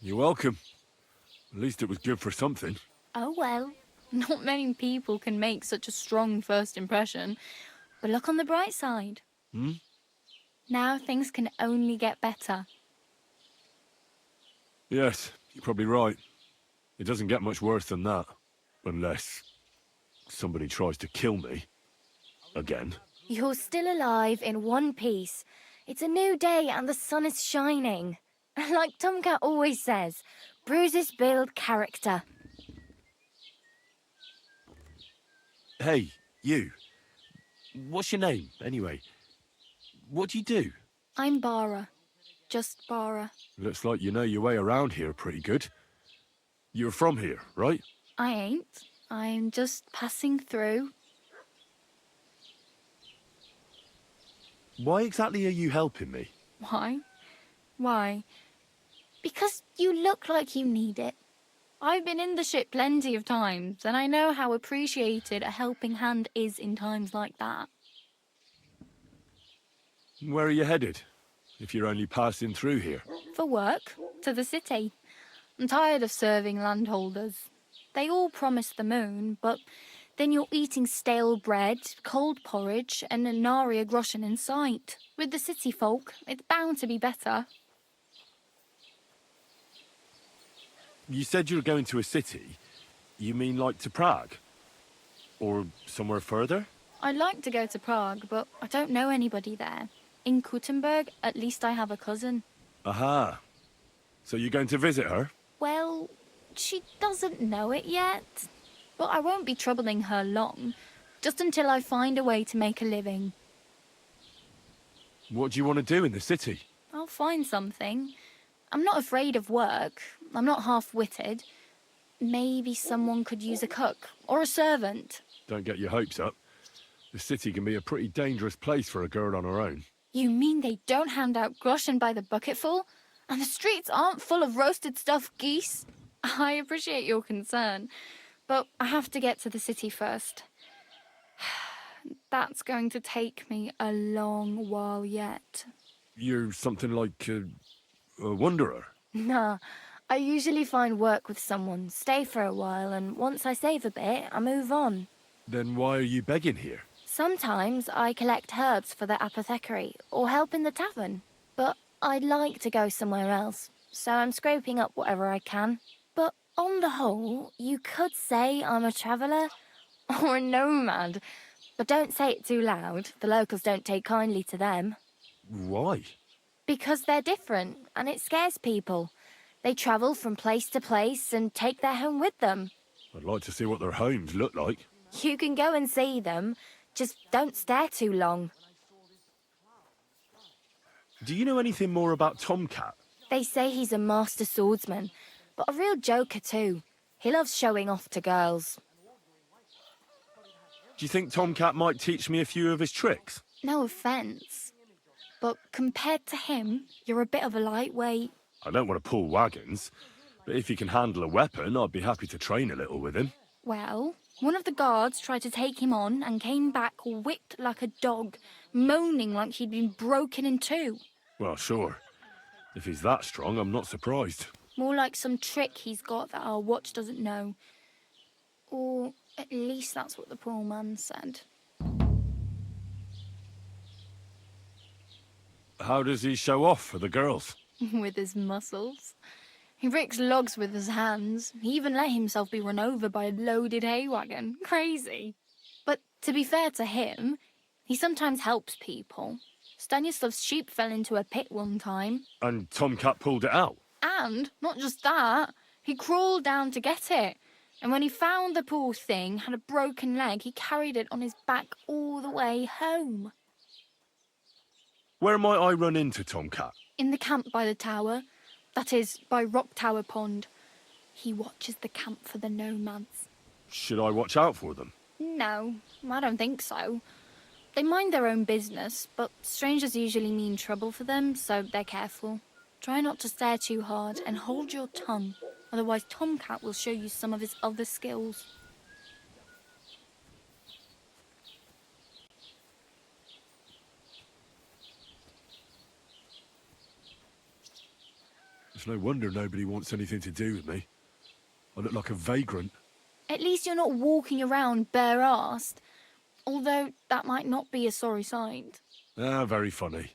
You're welcome. At least it was good for something. Oh well, not many people can make such a strong first impression. But look on the bright side. Hmm? Now things can only get better. Yes, you're probably right. It doesn't get much worse than that. Unless somebody tries to kill me. Again. You're still alive in one piece. It's a new day and the sun is shining. Like Tomcat always says, bruises build character. Hey, you. What's your name, anyway? What do you do? I'm Bara. Just Bara. Looks like you know your way around here pretty good. You're from here, right? I ain't. I'm just passing through. Why exactly are you helping me? Why? Why? Because you look like you need it. I've been in the ship plenty of times, and I know how appreciated a helping hand is in times like that. Where are you headed? If you're only passing through here. For work, to the city. I'm tired of serving landholders. They all promise the moon, but then you're eating stale bread, cold porridge, and a nary groschen in sight. With the city folk, it's bound to be better. You said you were going to a city. You mean like to Prague? Or somewhere further? I'd like to go to Prague, but I don't know anybody there. In Kuttenberg, at least I have a cousin. Aha. So you're going to visit her? Well, she doesn't know it yet. But I won't be troubling her long, just until I find a way to make a living. What do you want to do in the city? I'll find something. I'm not afraid of work. I'm not half-witted. Maybe someone could use a cook or a servant. Don't get your hopes up. The city can be a pretty dangerous place for a girl on her own. You mean they don't hand out groschen by the bucketful? And the streets aren't full of roasted stuffed geese? I appreciate your concern, but I have to get to the city first. That's going to take me a long while yet. You're something like a wanderer? Nah, I usually find work with someone, stay for a while, and once I save a bit, I move on. Then why are you begging here? Sometimes I collect herbs for the apothecary, or help in the tavern. But I'd like to go somewhere else, so I'm scraping up whatever I can. But on the whole, you could say I'm a traveller, or a nomad. But don't say it too loud, the locals don't take kindly to them. Why? Because they're different, and it scares people. They travel from place to place and take their home with them. I'd like to see what their homes look like. You can go and see them, just don't stare too long. Do you know anything more about Tomcat? They say he's a master swordsman, but a real joker too. He loves showing off to girls. Do you think Tomcat might teach me a few of his tricks? No offence, but compared to him, you're a bit of a lightweight. I don't want to pull wagons, but if he can handle a weapon, I'd be happy to train a little with him. Well, one of the guards tried to take him on and came back whipped like a dog, moaning like he'd been broken in two. Well, sure. If he's that strong, I'm not surprised. More like some trick he's got that our watch doesn't know. Or at least that's what the poor man said. How does he show off for the girls? With his muscles. He ricks logs with his hands. He even let himself be run over by a loaded hay wagon. Crazy. But to be fair to him, he sometimes helps people. Stanislav's sheep fell into a pit one time. And Tomcat pulled it out? And, not just that, he crawled down to get it. And when he found the poor thing had a broken leg, he carried it on his back all the way home. Where might I run into Tomcat? In the camp by the tower. That is, by Rock Tower Pond. He watches the camp for the nomads. Should I watch out for them? No, I don't think so. They mind their own business, but strangers usually mean trouble for them, so they're careful. Try not to stare too hard and hold your tongue, otherwise Tomcat will show you some of his other skills. It's no wonder nobody wants anything to do with me. I look like a vagrant. At least you're not walking around bare-arsed, although that might not be a sorry sight. Ah, very funny.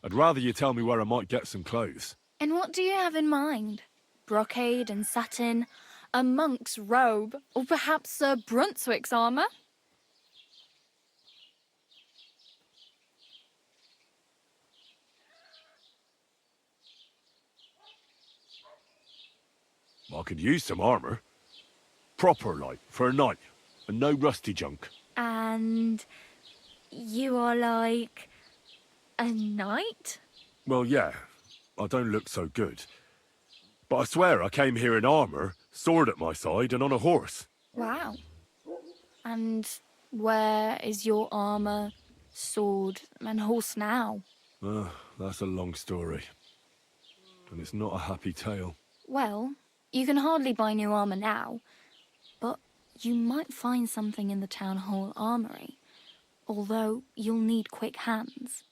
I'd rather you tell me where I might get some clothes. And what do you have in mind? Brocade and satin, a monk's robe, or perhaps Sir Brunswick's armour? I could use some armour. Proper, like, for a night. And no rusty junk. And you are like a knight? Well, yeah. I don't look so good. But I swear I came here in armour, sword at my side, and on a horse. Wow. And where is your armour, sword, and horse now? That's a long story. And it's not a happy tale. Well, you can hardly buy new armour now, but you might find something in the town hall armoury, although you'll need quick hands.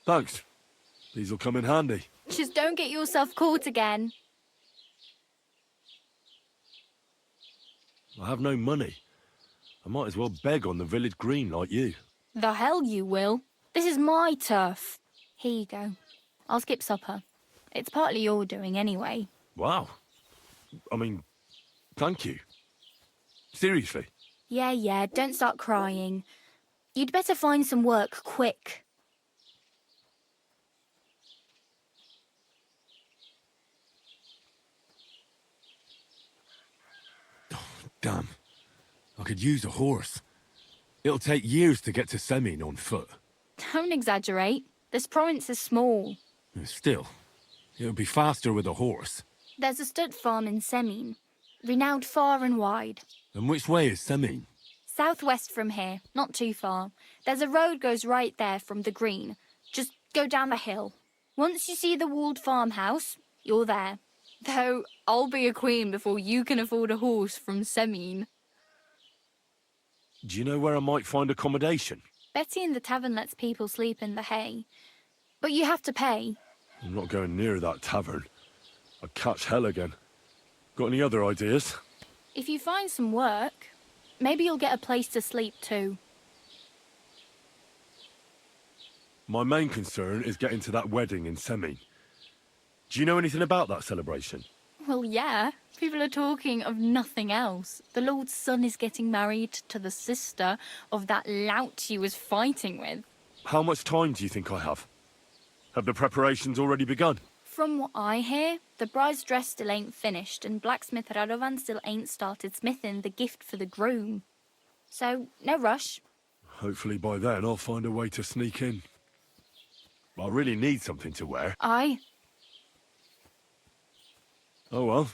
Thanks. These'll come in handy. Just don't get yourself caught again. I have no money. I might as well beg on the village green like you. The hell you will. This is my turf. Here you go. I'll skip supper. It's partly your doing anyway. Wow. I mean, thank you. Seriously. Yeah, don't start crying. You'd better find some work quick. Damn. I could use a horse. It'll take years to get to Semin on foot. Don't exaggerate. This province is small. Still, it'll be faster with a horse. There's a stud farm in Semin, renowned far and wide. And which way is Semin? Southwest from here, not too far. There's a road goes right there from the green. Just go down the hill. Once you see the walled farmhouse, you're there. Though I'll be a queen before you can afford a horse from Semin. Do you know where I might find accommodation? Betty in the tavern lets people sleep in the hay. But you have to pay. I'm not going near that tavern. I'd catch hell again. Got any other ideas? If you find some work, maybe you'll get a place to sleep too. My main concern is getting to that wedding in Semin. Do you know anything about that celebration? Well, yeah. People are talking of nothing else. The Lord's son is getting married to the sister of that lout he was fighting with. How much time do you think I have? Have the preparations already begun? From what I hear, the bride's dress still ain't finished, and blacksmith Radovan still ain't started smithing the gift for the groom. So, no rush. Hopefully by then I'll find a way to sneak in. I really need something to wear. Aye. Oh well.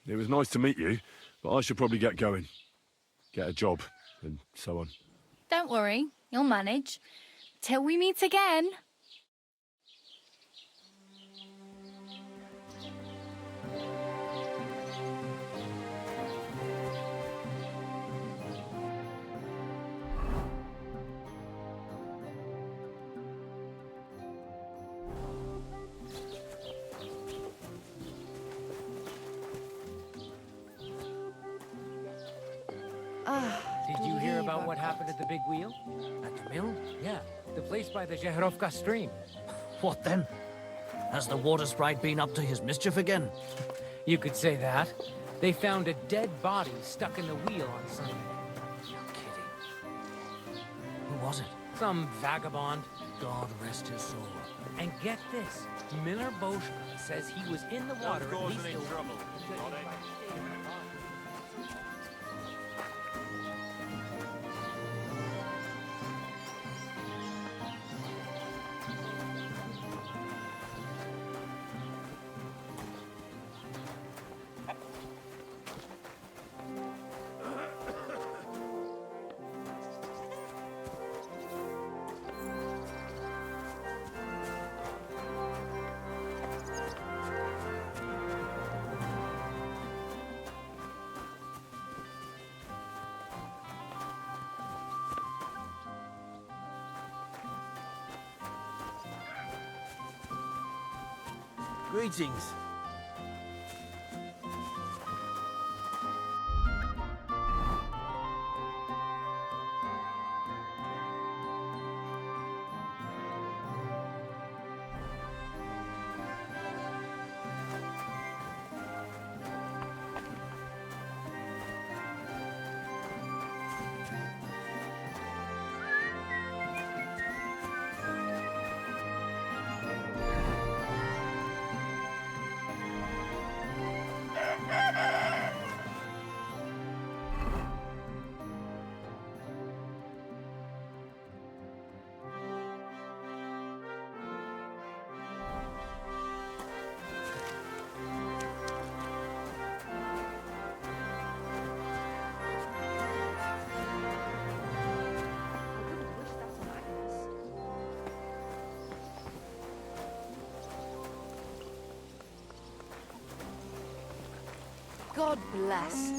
It was nice to meet you, but I should probably get going. Get a job, and so on. Don't worry, you'll manage. Till we meet again. Did you hear about what happened at the big wheel? At the mill? Yeah, the place by the Zheherovka stream. What then? Has the water sprite been up to his mischief again? You could say that. They found a dead body stuck in the wheel on Sunday. You're kidding. Who was it? Some vagabond. God rest his soul. And get this, Miller Boschman says he was in the water at least a trouble. Greetings. God bless.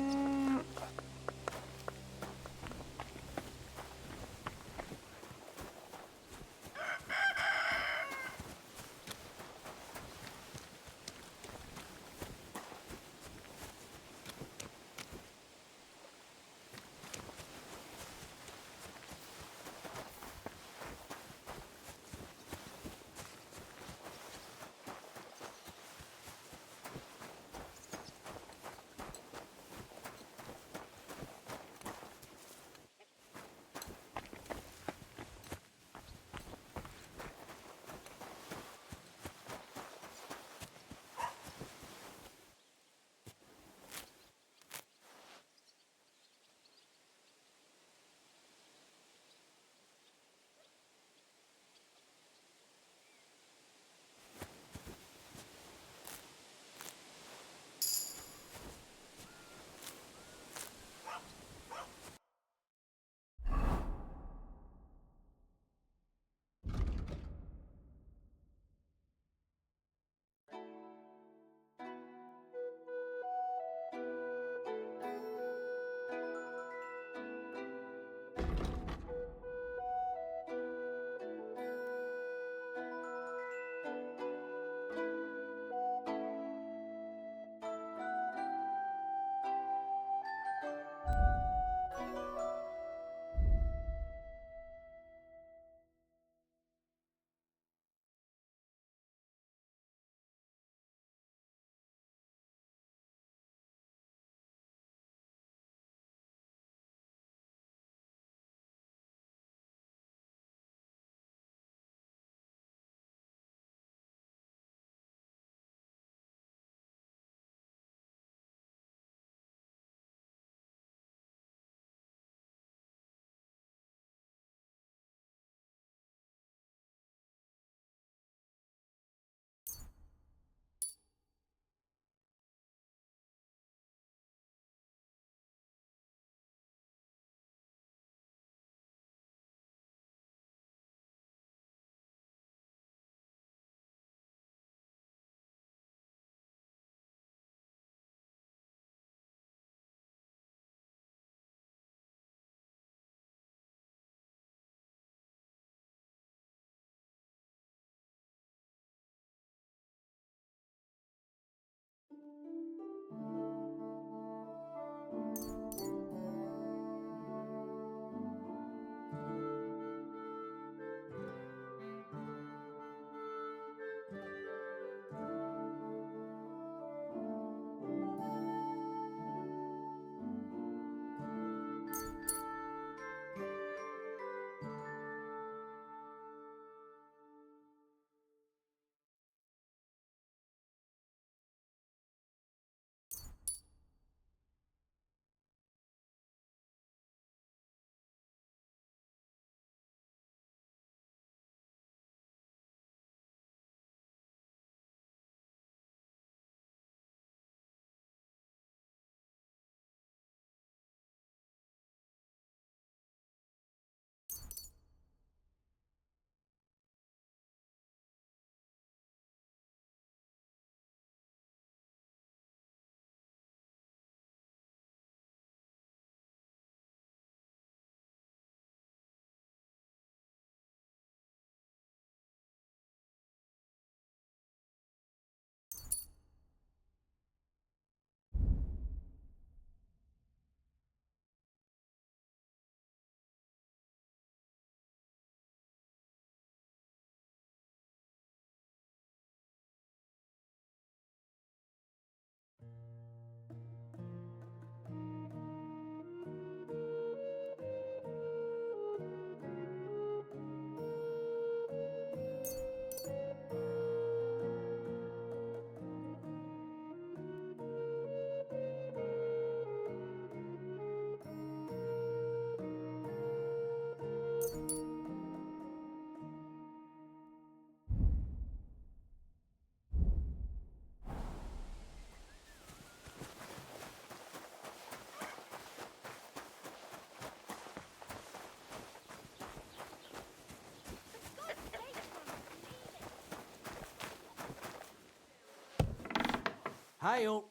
Hi, all.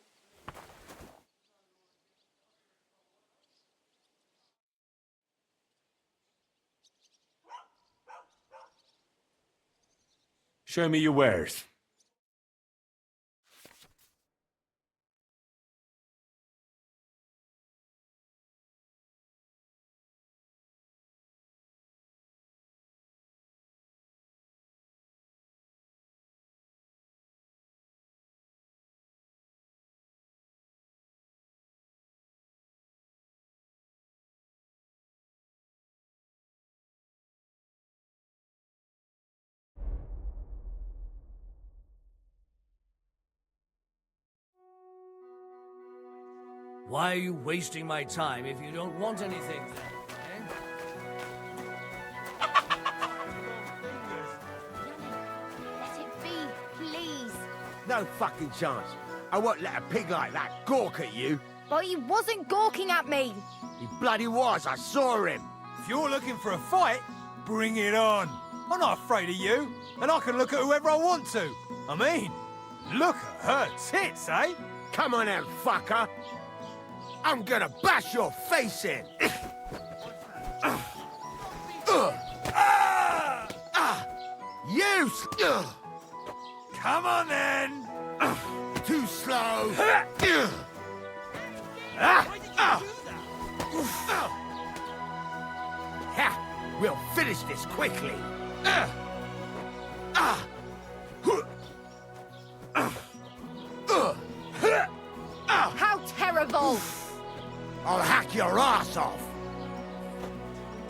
Show me your wares. Why are you wasting my time if you don't want anything? Eh? Let it be, please. No fucking chance. I won't let a pig like that gawk at you. But he wasn't gawking at me. He bloody was. I saw him. If you're looking for a fight, bring it on. I'm not afraid of you, and I can look at whoever I want to. I mean, look at her tits, eh? Come on then, fucker. I'm gonna bash your face in. You! Come on then. Too slow. We'll finish this quickly. How terrible! I'll hack your ass off.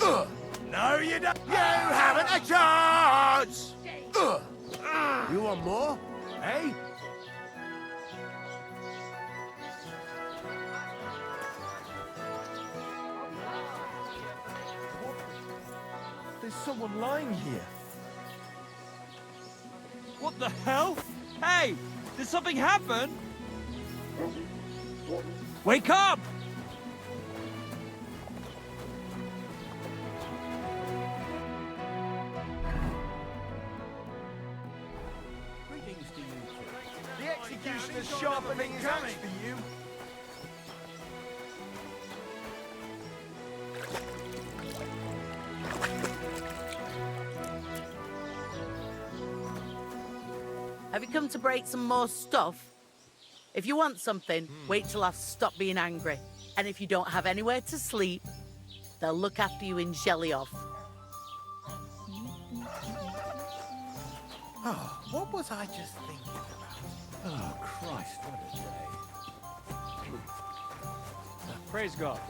No, you don't. You haven't a chance. You want more? Hey? There's someone lying here. What the hell? Hey, did something happen? Wake up! Greetings to you two. The executioner's sharpening his axe for you. Have you come to break some more stuff? If you want something, wait till I've stopped being angry. And if you don't have anywhere to sleep, they'll look after you in Jelly-off. Oh, what was I just thinking about? Oh, Christ, what a day. Praise God.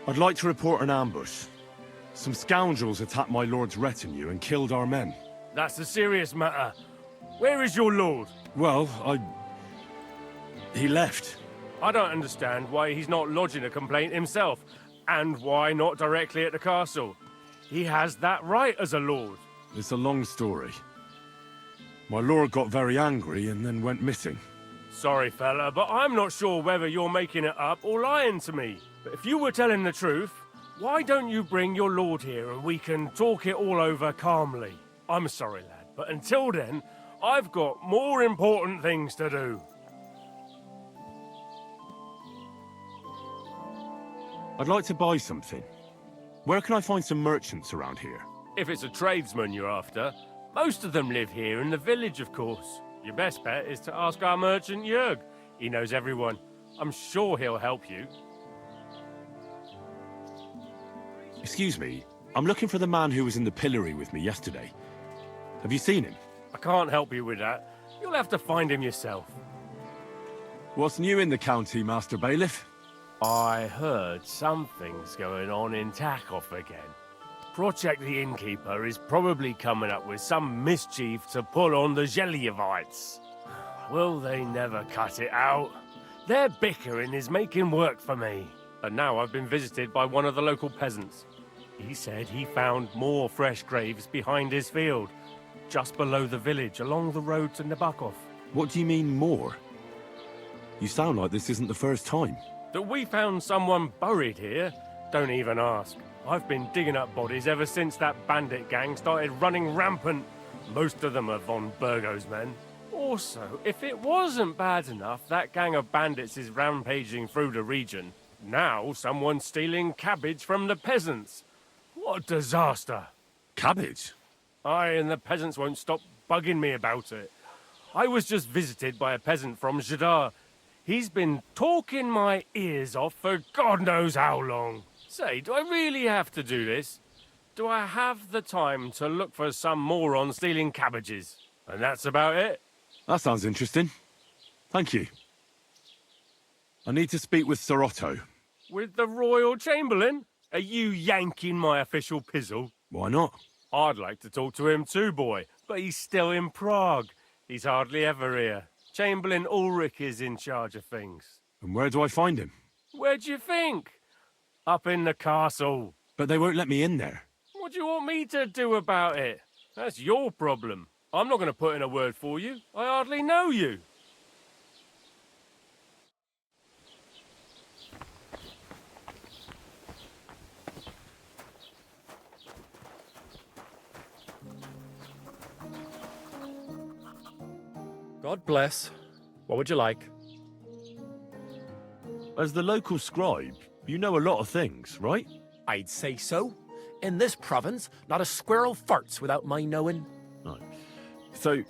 I'd like to report an ambush. Some scoundrels attacked my lord's retinue and killed our men. That's a serious matter. Where is your lord? Well, he left. I don't understand why he's not lodging a complaint himself, and why not directly at the castle. He has that right as a lord. It's a long story. My lord got very angry and then went missing. Sorry, fella, but I'm not sure whether you're making it up or lying to me. But if you were telling the truth, why don't you bring your lord here and we can talk it all over calmly? I'm sorry, lad, but until then, I've got more important things to do. I'd like to buy something. Where can I find some merchants around here? If it's a tradesman you're after, most of them live here in the village, of course. Your best bet is to ask our merchant Jörg. He knows everyone. I'm sure he'll help you. Excuse me, I'm looking for the man who was in the pillory with me yesterday. Have you seen him? I can't help you with that. You'll have to find him yourself. What's new in the county, Master Bailiff? I heard something's going on in Takoff again. Project the Innkeeper is probably coming up with some mischief to pull on the Zelievites. Will they never cut it out? Their bickering is making work for me. And now I've been visited by one of the local peasants. He said he found more fresh graves behind his field, just below the village, along the road to Nabokov. What do you mean, more? You sound like this isn't the first time. That we found someone buried here? Don't even ask. I've been digging up bodies ever since that bandit gang started running rampant. Most of them are von Burgo's men. Also, if it wasn't bad enough that gang of bandits is rampaging through the region, now someone's stealing cabbage from the peasants. What a disaster. Cabbage? Aye, and the peasants won't stop bugging me about it. I was just visited by a peasant from Jadar. He's been talking my ears off for God knows how long. Say, do I really have to do this? Do I have the time to look for some moron stealing cabbages? And that's about it. That sounds interesting. Thank you. I need to speak with Sir Otto. With the Royal Chamberlain? Are you yanking my official pizzle? Why not? I'd like to talk to him too, boy, but he's still in Prague. He's hardly ever here. Chamberlain Ulrich is in charge of things. And where do I find him? Where do you think? Up in the castle. But they won't let me in there. What do you want me to do about it? That's your problem. I'm not going to put in a word for you. I hardly know you. God bless. What would you like? As the local scribe, you know a lot of things, right? I'd say so. In this province, not a squirrel farts without my knowing. Right. So,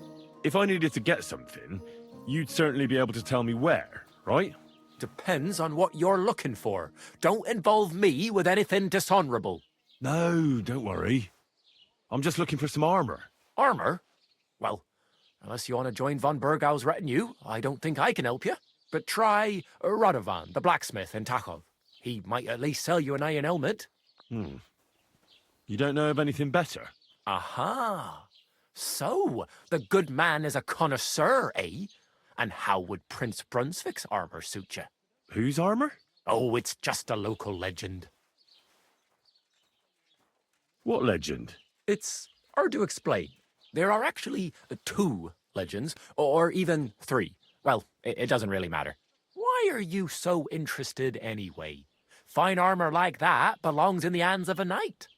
if I needed to get something, you'd certainly be able to tell me where, right? Depends on what you're looking for. Don't involve me with anything dishonorable. No, don't worry. I'm just looking for some armor. Armor? Well, unless you want to join von Burgau's retinue, I don't think I can help you. But try Radovan, the blacksmith in Takhov. He might at least sell you an iron helmet. You don't know of anything better? Aha! So, the good man is a connoisseur, eh? And how would Prince Brunswick's armor suit you? Whose armor? Oh, it's just a local legend. What legend? It's hard to explain. There are actually 2 legends, or even 3. Well, it doesn't really matter. Why are you so interested anyway? Fine armor like that belongs in the hands of a knight.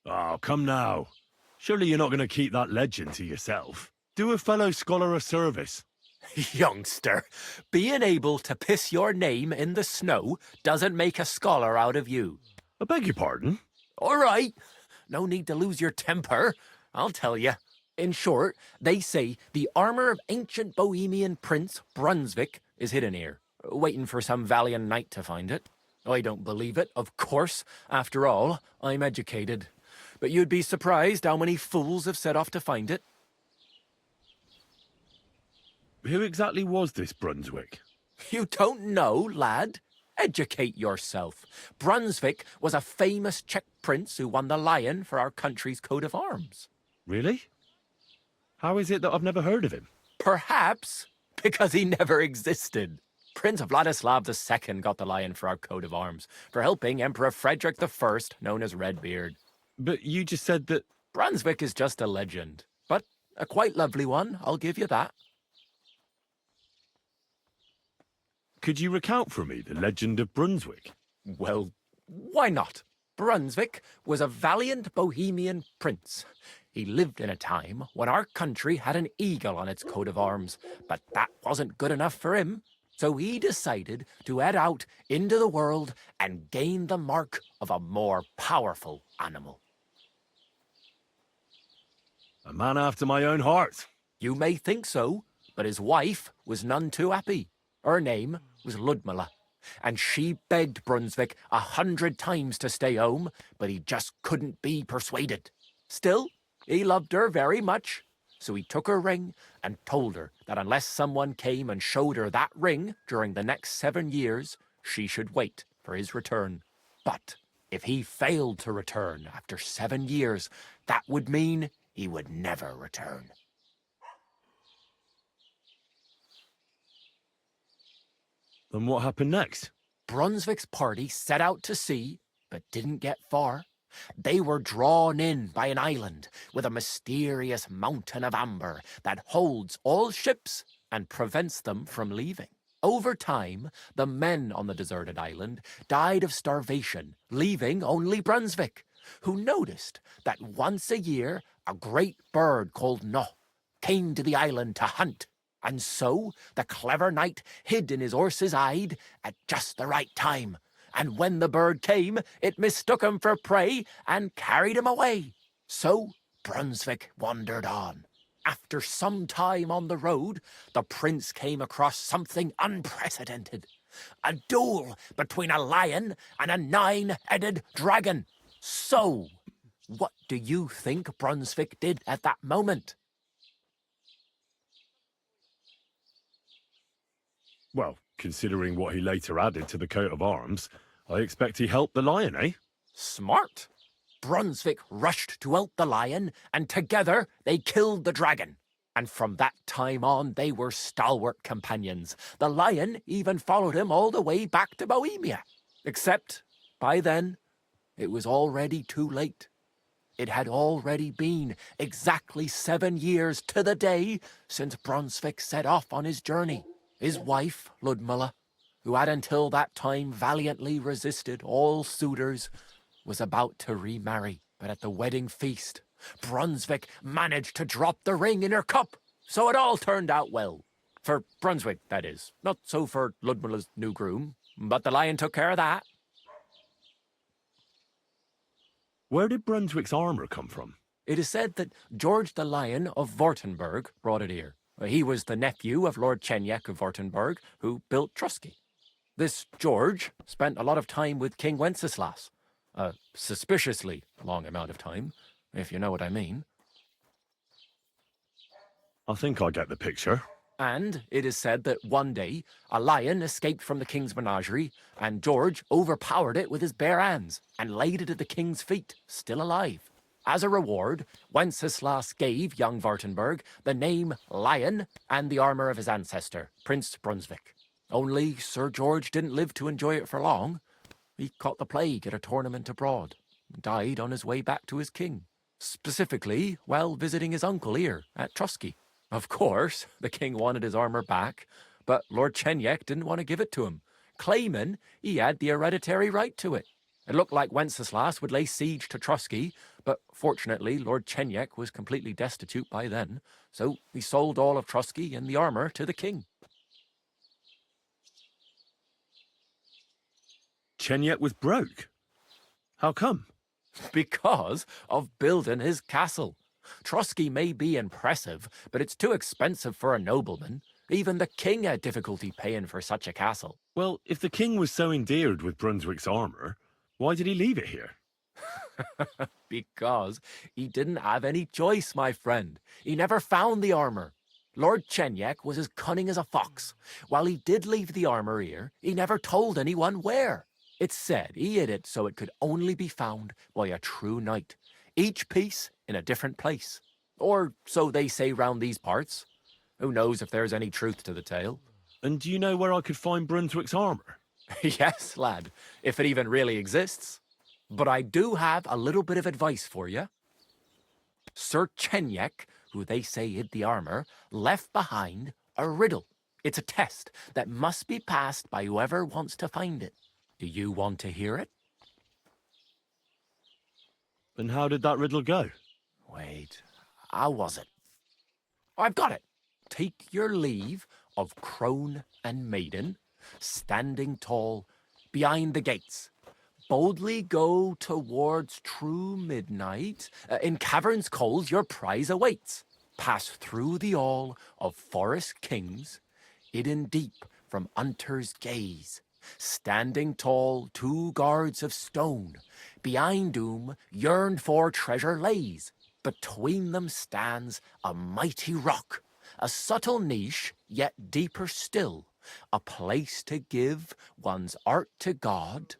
Oh, come now. Surely you're not going to keep that legend to yourself. Do a fellow scholar a service. Youngster, being able to piss your name in the snow doesn't make a scholar out of you. I beg your pardon? All right. No need to lose your temper. I'll tell you. In short, they say the armor of ancient Bohemian Prince Brunswick is hidden here, waiting for some valiant knight to find it. I don't believe it, of course. After all, I'm educated. But you'd be surprised how many fools have set off to find it. Who exactly was this Brunswick? You don't know, lad? Educate yourself. Brunswick was a famous Czech prince who won the lion for our country's coat of arms. Really? How is it that I've never heard of him? Perhaps because he never existed. Prince Vladislav II got the lion for our coat of arms for helping Emperor Frederick I, known as Redbeard. But you just said that... Brunswick is just a legend, but a quite lovely one, I'll give you that. Could you recount for me the legend of Brunswick? Well, why not? Brunswick was a valiant Bohemian prince. He lived in a time when our country had an eagle on its coat of arms, but that wasn't good enough for him. So he decided to head out into the world and gain the mark of a more powerful animal. A man after my own heart. You may think so, but his wife was none too happy. Her name was Ludmilla, and she begged Brunswick 100 times to stay home, but he just couldn't be persuaded. Still, he loved her very much, so he took her ring and told her that unless someone came and showed her that ring during the next 7 years, she should wait for his return. But if he failed to return after 7 years, that would mean he would never return. Then what happened next? Brunswick's party set out to sea, but didn't get far. They were drawn in by an island with a mysterious mountain of amber that holds all ships and prevents them from leaving. Over time, the men on the deserted island died of starvation, leaving only Brunswick, who noticed that once a year a great bird called No came to the island to hunt. And so the clever knight hid in his horse's hide at just the right time. And when the bird came, it mistook him for prey and carried him away. So Brunswick wandered on. After some time on the road, the prince came across something unprecedented. A duel between a lion and a 9-headed dragon. So, what do you think Brunswick did at that moment? Well, considering what he later added to the coat of arms, I expect he helped the lion, eh? Smart. Brunswick rushed to help the lion, and together they killed the dragon. And from that time on, they were stalwart companions. The lion even followed him all the way back to Bohemia. Except, by then, it was already too late. It had already been exactly 7 years to the day since Brunswick set off on his journey. His wife, Ludmilla, who had until that time valiantly resisted all suitors, was about to remarry. But at the wedding feast, Brunswick managed to drop the ring in her cup, so it all turned out well. For Brunswick, that is. Not so for Ludmilla's new groom, but the lion took care of that. Where did Brunswick's armor come from? It is said that George the Lion of Württemberg brought it here. He was the nephew of Lord Chenyek of Württemberg, who built Trusky. This George spent a lot of time with King Wenceslas. A suspiciously long amount of time, if you know what I mean. I think I get the picture. And it is said that one day, a lion escaped from the king's menagerie, and George overpowered it with his bare hands and laid it at the king's feet, still alive. As a reward, Wenceslas gave young Württemberg the name Lion and the armor of his ancestor, Prince Brunswick. Only Sir George didn't live to enjoy it for long. He caught the plague at a tournament abroad, and died on his way back to his king. Specifically, while visiting his uncle here at Trusky. Of course, the king wanted his armor back, but Lord Chenyek didn't want to give it to him, claiming he had the hereditary right to it. It looked like Wenceslas would lay siege to Trotsky, but fortunately Lord Chenyek was completely destitute by then, so he sold all of Trotsky and the armor to the king. Chenyek was broke. How come? Because of building his castle. Trotsky may be impressive, but it's too expensive for a nobleman. Even the king had difficulty paying for such a castle. Well, if the king was so endeared with Brunswick's armor, why did he leave it here? Because he didn't have any choice, my friend. He never found the armor. Lord Chenyek was as cunning as a fox. While he did leave the armor here, he never told anyone where. It's said he hid it so it could only be found by a true knight, each piece in a different place. Or so they say round these parts. Who knows if there's any truth to the tale? And do you know where I could find Brunswick's armor? Yes, lad, if it even really exists. But I do have a little bit of advice for you. Sir Chenyek, who they say hid the armor, left behind a riddle. It's a test that must be passed by whoever wants to find it. Do you want to hear it? And how did that riddle go? Wait, how was it? I've got it. Take your leave of crone and maiden, standing tall behind the gates. Boldly go towards true midnight. In caverns cold your prize awaits. Pass through the all of forest kings, hidden deep from hunter's gaze. Standing tall, 2 guards of stone, behind whom yearned for treasure lays. Between them stands a mighty rock, a subtle niche, yet deeper still, a place to give one's art to God.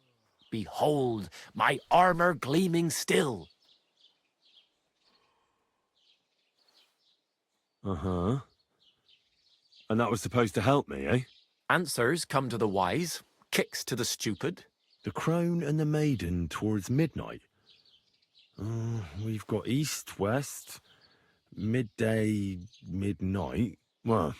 Behold, my armor gleaming still. Uh-huh. And that was supposed to help me, eh? Answers come to the wise, kicks to the stupid. The crone and the maiden towards midnight. We've got east, west, midday, midnight. Well,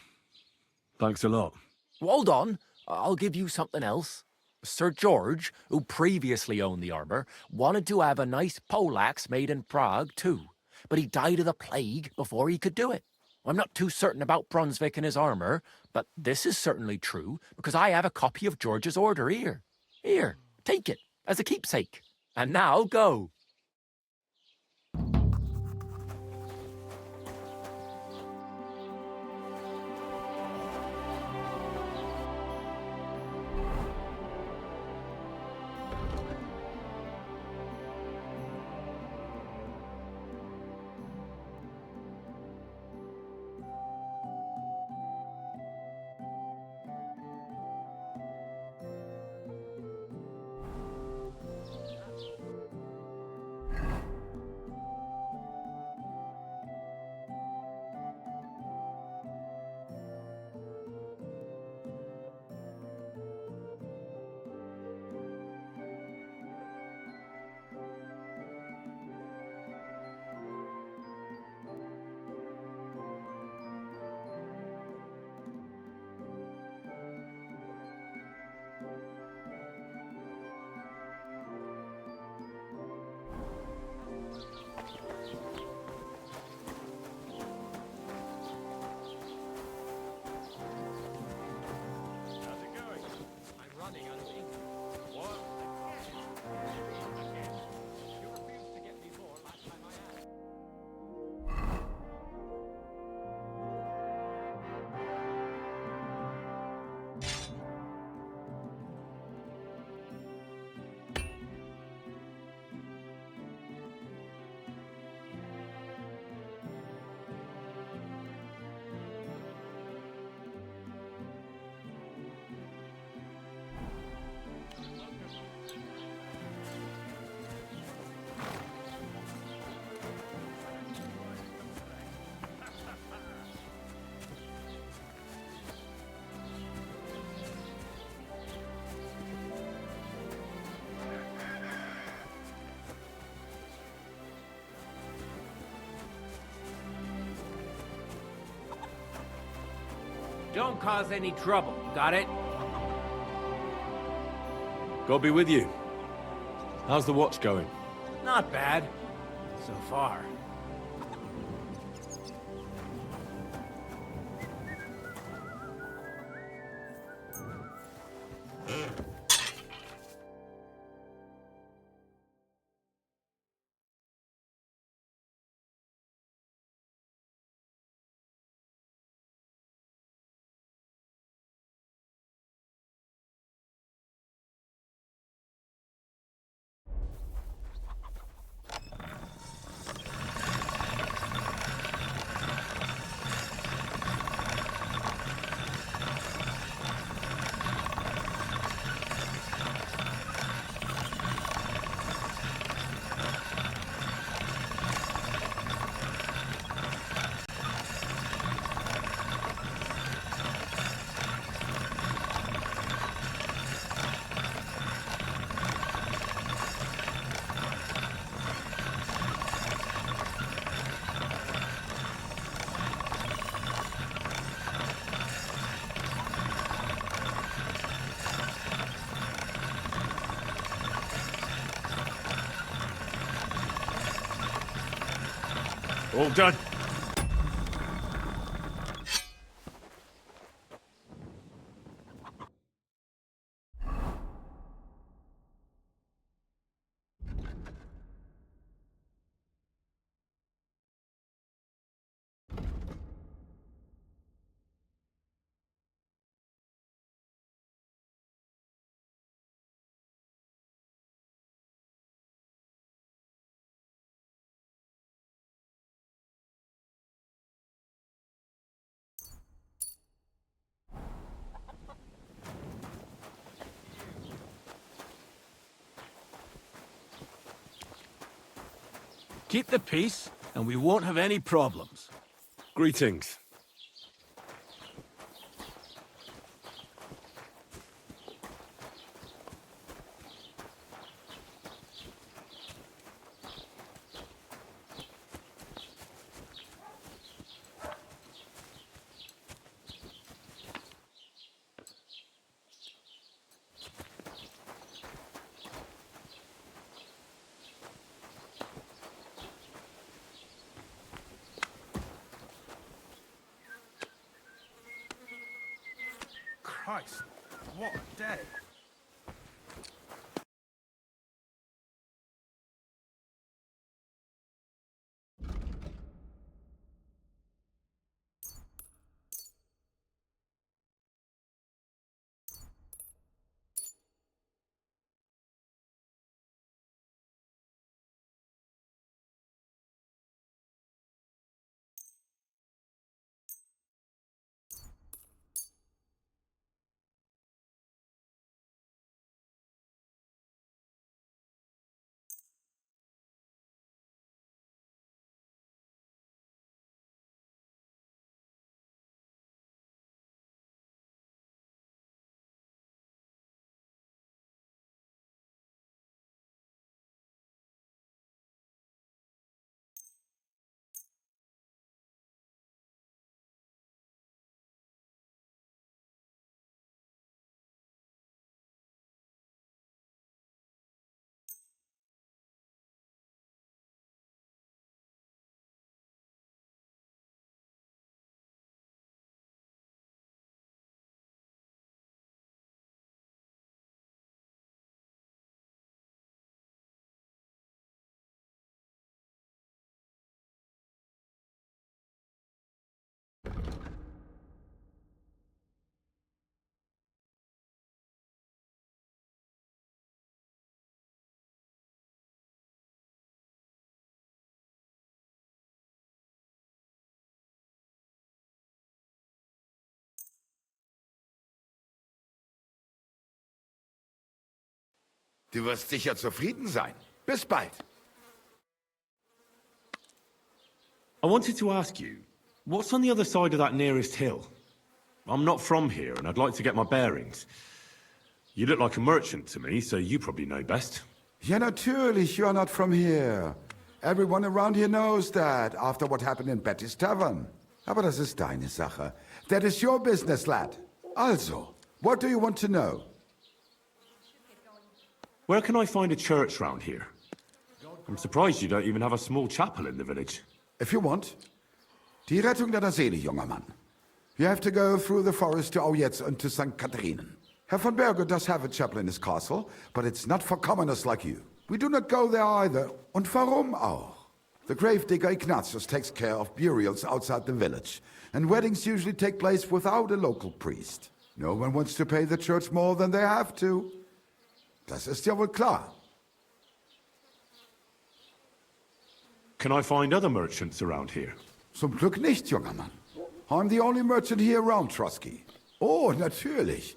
thanks a lot. Hold on, I'll give you something else. Sir George, who previously owned the armor, wanted to have a nice poleaxe made in Prague too, but he died of the plague before he could do it. I'm not too certain about Brunswick and his armor, but this is certainly true because I have a copy of George's order here. Here, take it as a keepsake. And now go. Don't cause any trouble, got it? God be with you. How's the watch going? Not bad. So far. All done. Keep the peace, and we won't have any problems. Greetings. Christ, what a day. Du wirst sicher zufrieden sein. Bis bald. I wanted to ask you, what's on the other side of that nearest hill? I'm not from here, and I'd like to get my bearings. You look like a merchant to me, so you probably know best. Ja, natürlich, you're not from here. Everyone around here knows that, after what happened in Betty's Tavern. Aber das ist deine Sache. That is your business, lad. Also, what do you want to know? Where can I find a church round here? I'm surprised you don't even have a small chapel in the village. If you want. Die Rettung deiner Seele, junger Mann. You have to go through the forest to Aujetz and to St. Catharinen. Herr von Berger does have a chapel in his castle, but it's not for commoners like you. We do not go there either. Und warum auch? The gravedigger Ignatius takes care of burials outside the village, and weddings usually take place without a local priest. No one wants to pay the church more than they have to. Das ist ja wohl klar. Can I find other merchants around here? Zum Glück nicht, junger Mann. I'm the only merchant here around Trusky. Oh, natürlich.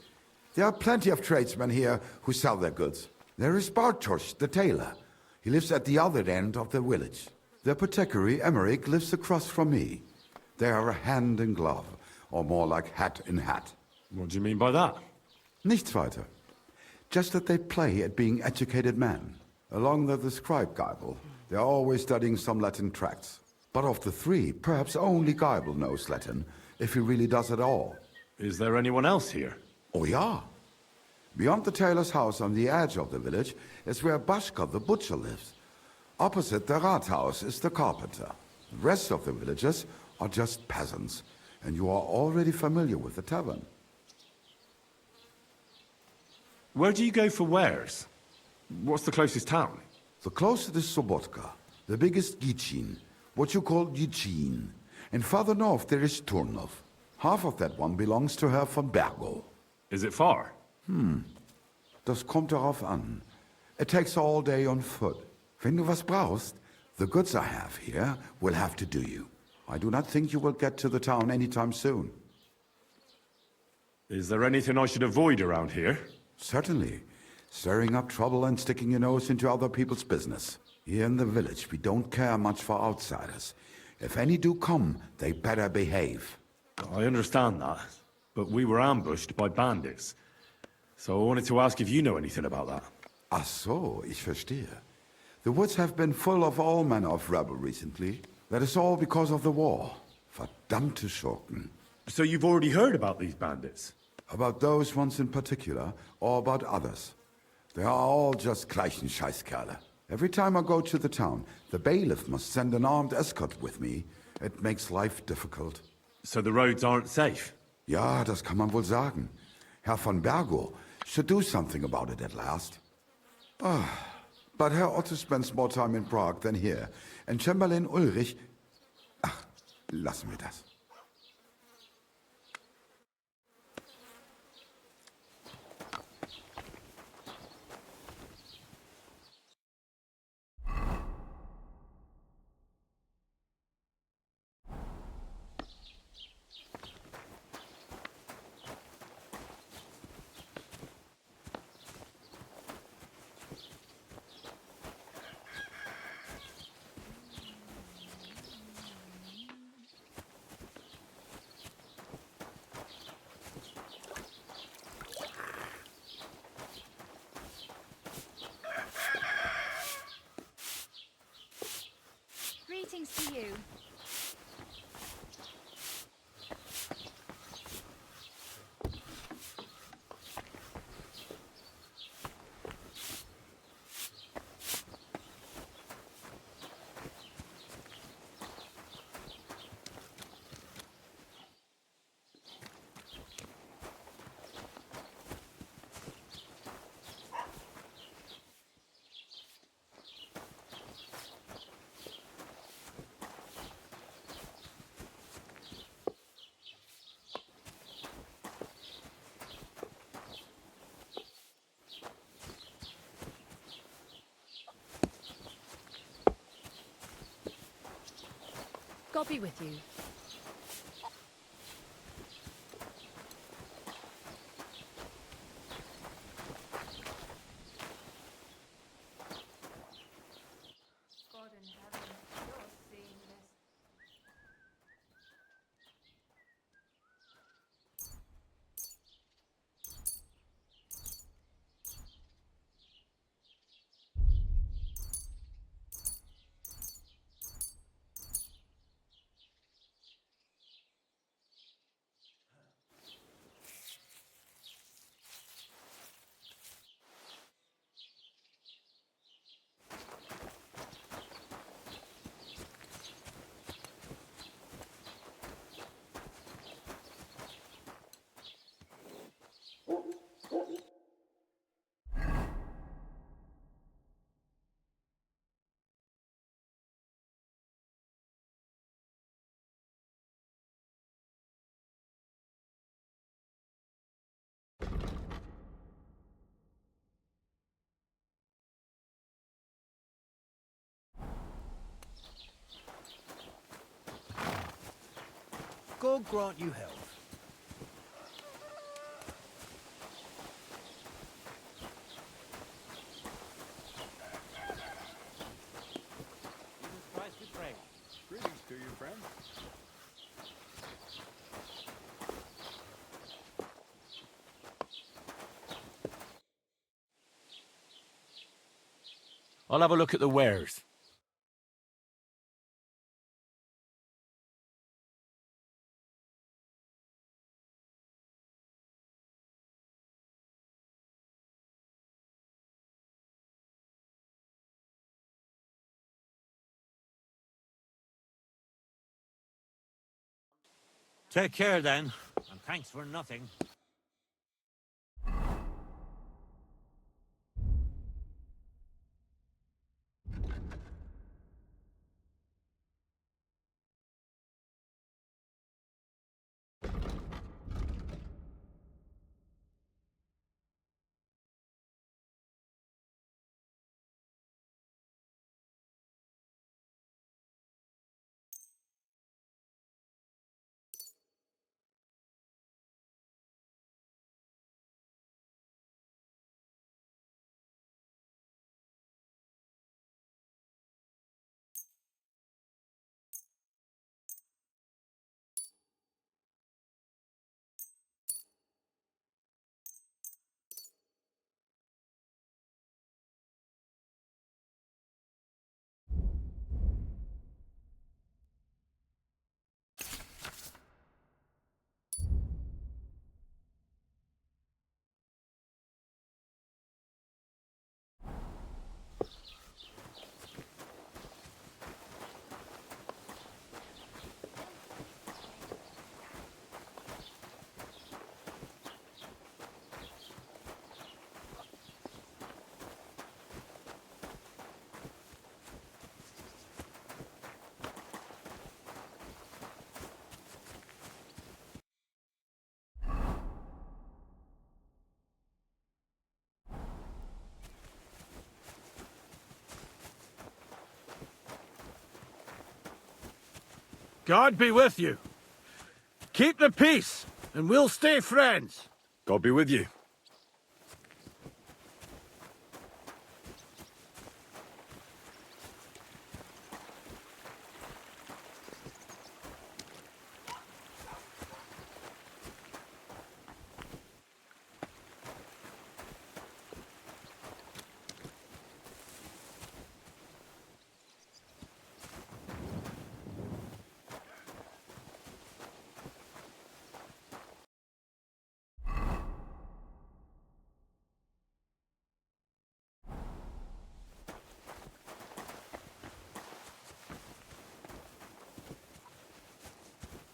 There are plenty of tradesmen here who sell their goods. There is Bartosz, the tailor. He lives at the other end of the village. The apothecary, Emmerich, lives across from me. They are hand in glove, or more like hat in hat. What do you mean by that? Nichts weiter. Just that they play at being educated men. Along with the scribe Geibel, they are always studying some Latin tracts. But of the three, perhaps only Geibel knows Latin, if he really does at all. Is there anyone else here? Oh yeah. Beyond the tailor's house on the edge of the village is where Bashka the butcher lives. Opposite the Rathaus is the carpenter. The rest of the villagers are just peasants, and you are already familiar with the tavern. Where do you go for wares? What's the closest town? The closest is Sobotka, the biggest Gichin, what you call Gichin. And farther north there is Turnov. Half of that one belongs to Herr von Bergo. Is it far? Das kommt darauf an. It takes all day on foot. Wenn du was brauchst, the goods I have here will have to do you. I do not think you will get to the town anytime soon. Is there anything I should avoid around here? Certainly. Stirring up trouble and sticking your nose into other people's business. Here in the village, we don't care much for outsiders. If any do come, they better behave. I understand that, but we were ambushed by bandits. So I wanted to ask if you know anything about that. Ach so, ich verstehe. The woods have been full of all manner of rebel recently. That is all because of the war. Verdammte Schurken. So you've already heard about these bandits? About those ones in particular, or about others. They are all just gleichen Scheißkerle. Every time I go to the town, the bailiff must send an armed escort with me. It makes life difficult. So the roads aren't safe? Ja, das kann man wohl sagen. Herr von Bergo should do something about it at last. But Herr Otto spends more time in Prague than here. And Chamberlain Ulrich... Ach, lassen wir das. Greetings to you. God be with you. God in heaven, you're seeing this. God grant you health. Jesus Christ we pray. Greetings to you, friend. I'll have a look at the wares. Take care then, and thanks for nothing. God be with you. Keep the peace, and we'll stay friends. God be with you.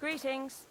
Greetings.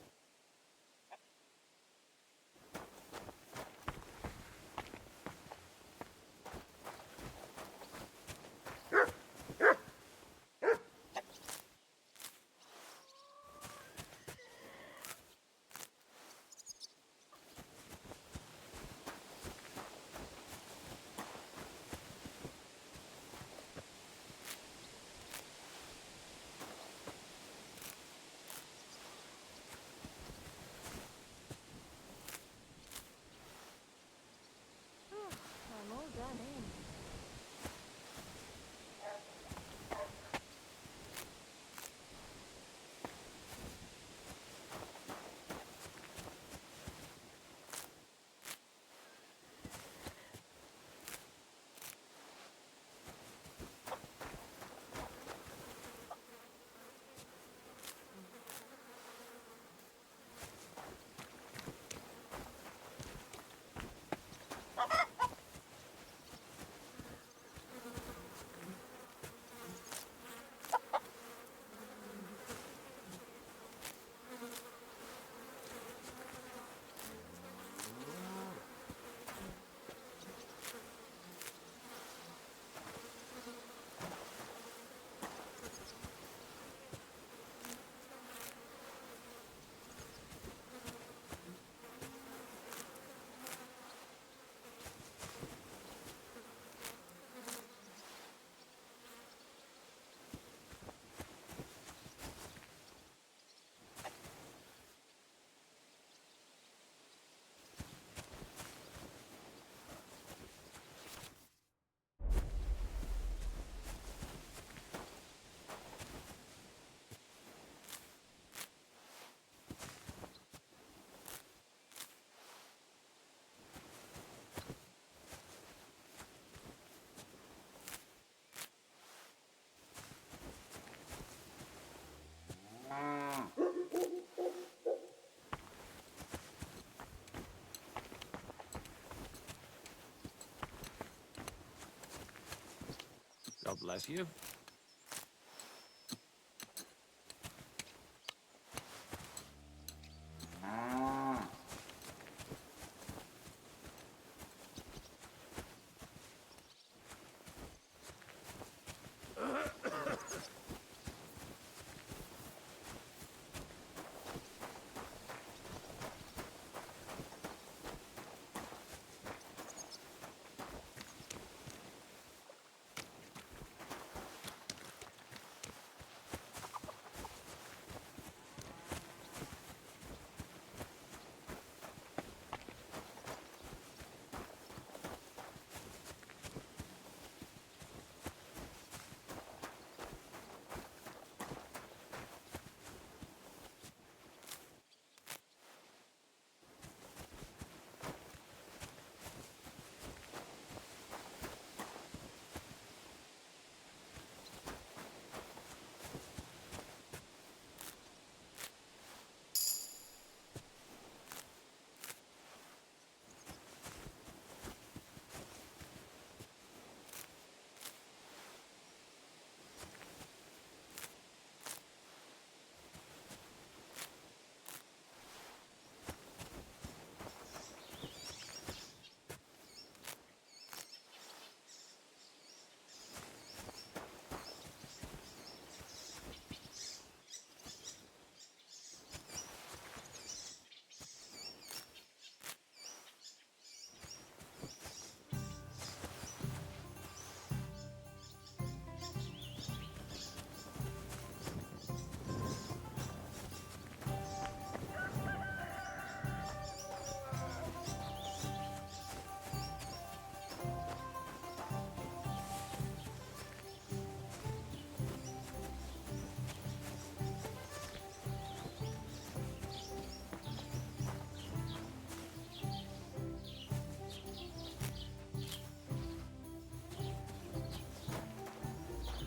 Bless you.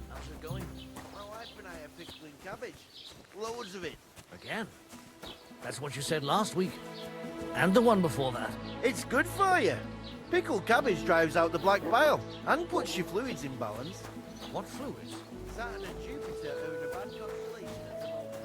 How's it going? My wife and I are pickling cabbage. Loads of it. Again? That's what you said last week. And the one before that. It's good for you. Pickled cabbage drives out the black bile and puts your fluids in balance. What fluids? Saturn and Jupiter are in a bad constellation at the moment.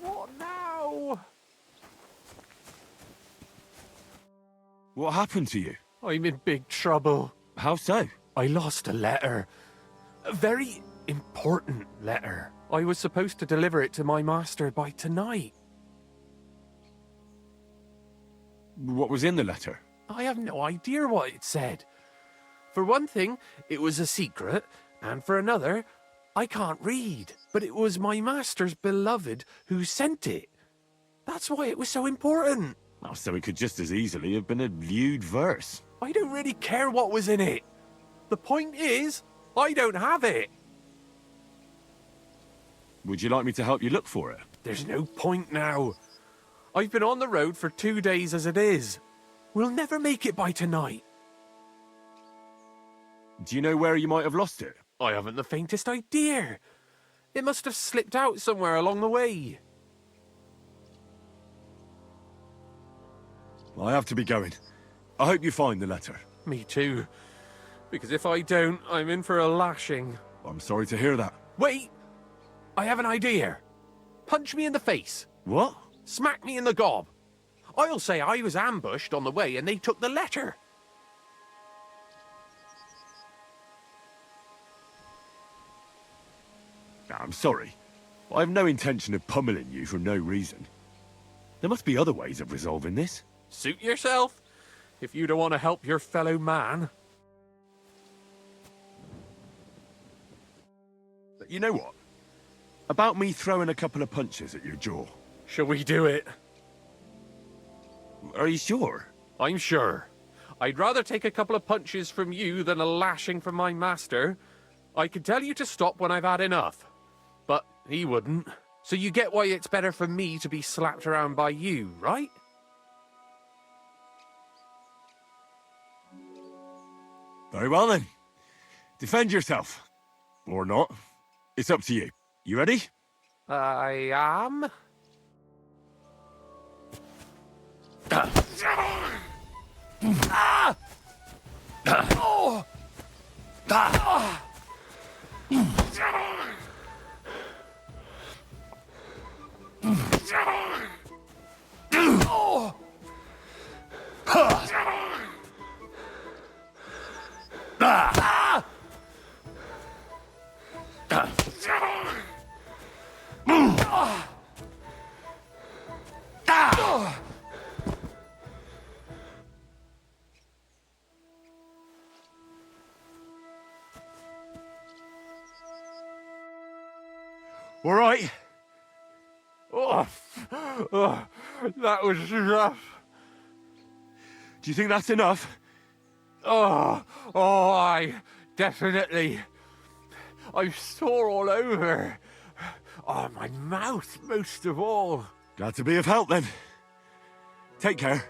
What now? What happened to you? I'm in big trouble. How so? I lost a letter. A very important letter. I was supposed to deliver it to my master by tonight. What was in the letter? I have no idea what it said. For one thing, it was a secret, and for another, I can't read. But it was my master's beloved who sent it. That's why it was so important. Oh, so it could just as easily have been a lewd verse. I don't really care what was in it. The point is, I don't have it. Would you like me to help you look for it? There's no point now. I've been on the road for 2 days as it is. We'll never make it by tonight. Do you know where you might have lost it? I haven't the faintest idea. It must have slipped out somewhere along the way. I have to be going. I hope you find the letter. Me too. Because if I don't, I'm in for a lashing. I'm sorry to hear that. Wait! I have an idea. Punch me in the face. What? Smack me in the gob. I'll say I was ambushed on the way and they took the letter. I'm sorry. I have no intention of pummeling you for no reason. There must be other ways of resolving this. Suit yourself, if you don't want to help your fellow man. But you know what? About me throwing a couple of punches at your jaw. Shall we do it? Are you sure? I'm sure. I'd rather take a couple of punches from you than a lashing from my master. I could tell you to stop when I've had enough. But he wouldn't. So you get why it's better for me to be slapped around by you, right? Very well then. Defend yourself. Or not. It's up to you. You ready? I am. All right. That was rough. Do you think that's enough? I definitely. I'm sore all over. Oh, my mouth most of all. Glad to be of help then. Take care.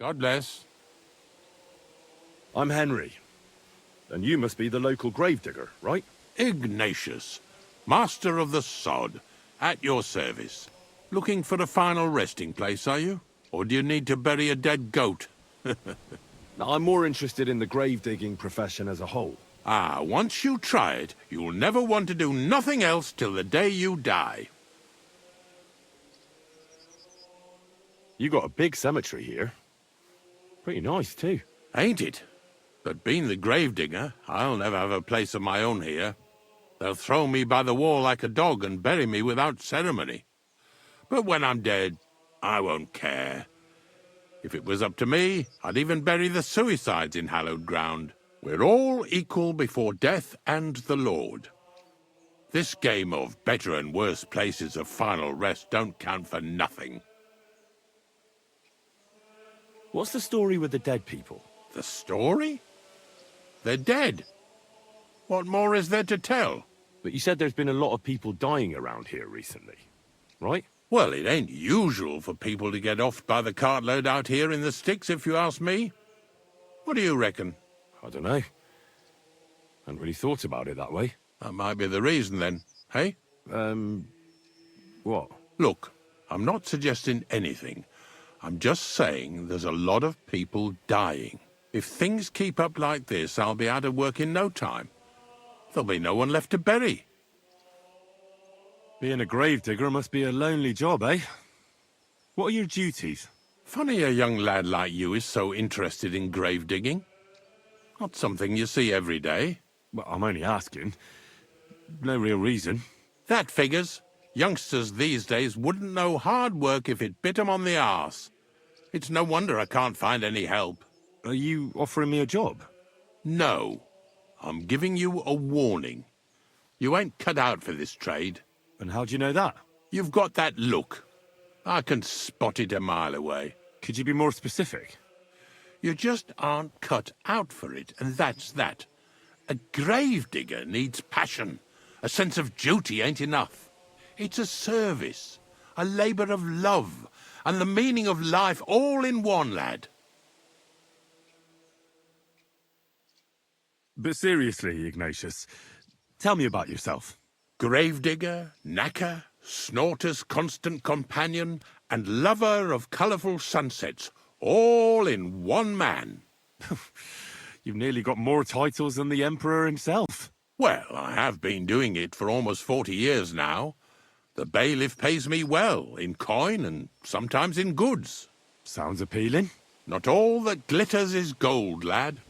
God bless. I'm Henry. And you must be the local gravedigger, right? Ignatius, master of the sod, at your service. Looking for a final resting place, are you? Or do you need to bury a dead goat? I'm more interested in the grave-digging profession as a whole. Ah, once you try it, you'll never want to do nothing else till the day you die. You got a big cemetery here. Pretty nice, too. Ain't it? But being the gravedigger, I'll never have a place of my own here. They'll throw me by the wall like a dog and bury me without ceremony. But when I'm dead, I won't care. If it was up to me, I'd even bury the suicides in hallowed ground. We're all equal before death and the Lord. This game of better and worse places of final rest don't count for nothing. What's the story with the dead people? The story? They're dead. What more is there to tell? But you said there's been a lot of people dying around here recently, right? Well, it ain't usual for people to get offed by the cartload out here in the sticks, if you ask me. What do you reckon? I don't know. Hadn't really thought about it that way. That might be the reason, then, hey? What? Look, I'm not suggesting anything. I'm just saying there's a lot of people dying. If things keep up like this, I'll be out of work in no time. There'll be no one left to bury. Being a gravedigger must be a lonely job, eh? What are your duties? Funny a young lad like you is so interested in grave digging. Not something you see every day. Well, I'm only asking. No real reason. That figures. Youngsters these days wouldn't know hard work if it bit 'em on the arse. It's no wonder I can't find any help. Are you offering me a job? No. I'm giving you a warning. You ain't cut out for this trade. And how do you know that? You've got that look. I can spot it a mile away. Could you be more specific? You just aren't cut out for it, and that's that. A gravedigger needs passion. A sense of duty ain't enough. It's a service, a labour of love, and the meaning of life all in one, lad. But seriously, Ignatius, tell me about yourself. Gravedigger, knacker, snorter's constant companion, and lover of colourful sunsets, all in one man. You've nearly got more titles than the Emperor himself. Well, I have been doing it for almost 40 years now. The bailiff pays me well, in coin and sometimes in goods. Sounds appealing. Not all that glitters is gold, lad.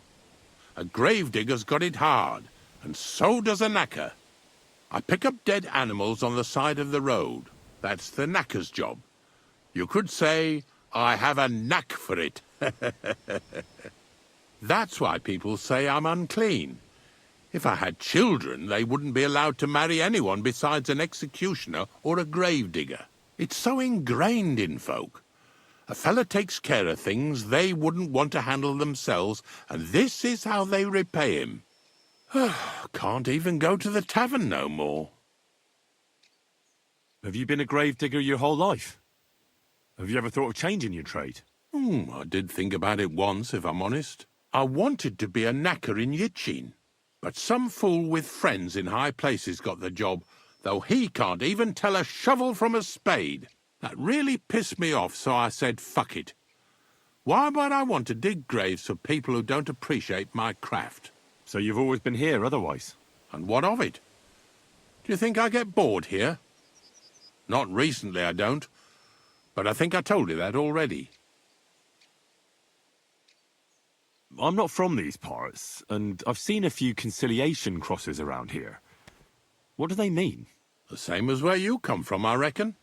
A gravedigger's got it hard, and so does a knacker. I pick up dead animals on the side of the road. That's the knacker's job. You could say, I have a knack for it. That's why people say I'm unclean. If I had children, they wouldn't be allowed to marry anyone besides an executioner or a gravedigger. It's so ingrained in folk. A fella takes care of things they wouldn't want to handle themselves, and this is how they repay him. Can't even go to the tavern no more. Have you been a gravedigger your whole life? Have you ever thought of changing your trade? I did think about it once, if I'm honest. I wanted to be a knacker in Yitchin, but some fool with friends in high places got the job, though he can't even tell a shovel from a spade. That really pissed me off, so I said, fuck it. Why would I want to dig graves for people who don't appreciate my craft? So you've always been here otherwise? And what of it? Do you think I get bored here? Not recently, I don't. But I think I told you that already. I'm not from these parts, and I've seen a few conciliation crosses around here. What do they mean? The same as where you come from, I reckon.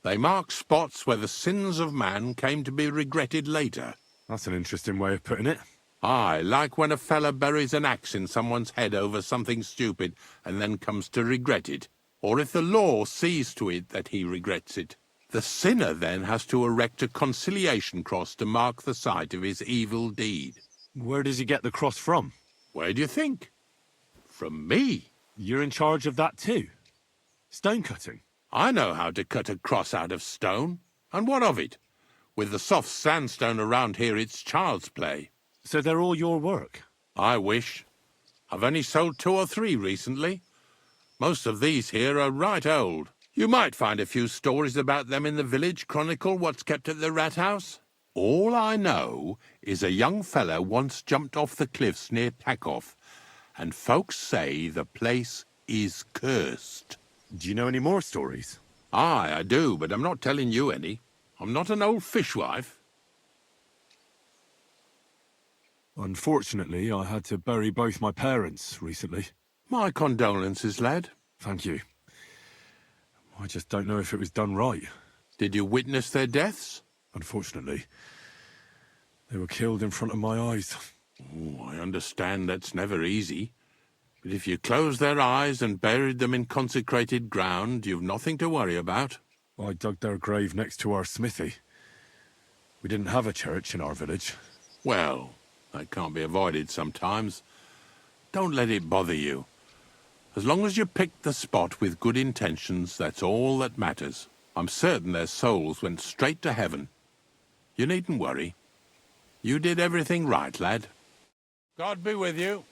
They mark spots where the sins of man came to be regretted later. That's an interesting way of putting it. Aye, like when a fella buries an axe in someone's head over something stupid and then comes to regret it. Or if the law sees to it that he regrets it. The sinner then has to erect a conciliation cross to mark the site of his evil deed. Where does he get the cross from? Where do you think? From me. You're in charge of that too? Stone cutting? I know how to cut a cross out of stone. And what of it? With the soft sandstone around here, it's child's play. So they're all your work? I wish. I've only sold 2 or 3 recently. Most of these here are right old. You might find a few stories about them in the village chronicle what's kept at the rat house. All I know is a young fella once jumped off the cliffs near Takoff, and folks say the place is cursed. Do you know any more stories? Aye, I do, but I'm not telling you any. I'm not an old fishwife. Unfortunately, I had to bury both my parents recently. My condolences, lad. Thank you. I just don't know if it was done right. Did you witness their deaths? Unfortunately. They were killed in front of my eyes. Oh, I understand that's never easy. But if you closed their eyes and buried them in consecrated ground, you've nothing to worry about. I dug their grave next to our smithy. We didn't have a church in our village. Well, that can't be avoided sometimes. Don't let it bother you. As long as you picked the spot with good intentions, that's all that matters. I'm certain their souls went straight to heaven. You needn't worry. You did everything right, lad. God be with you.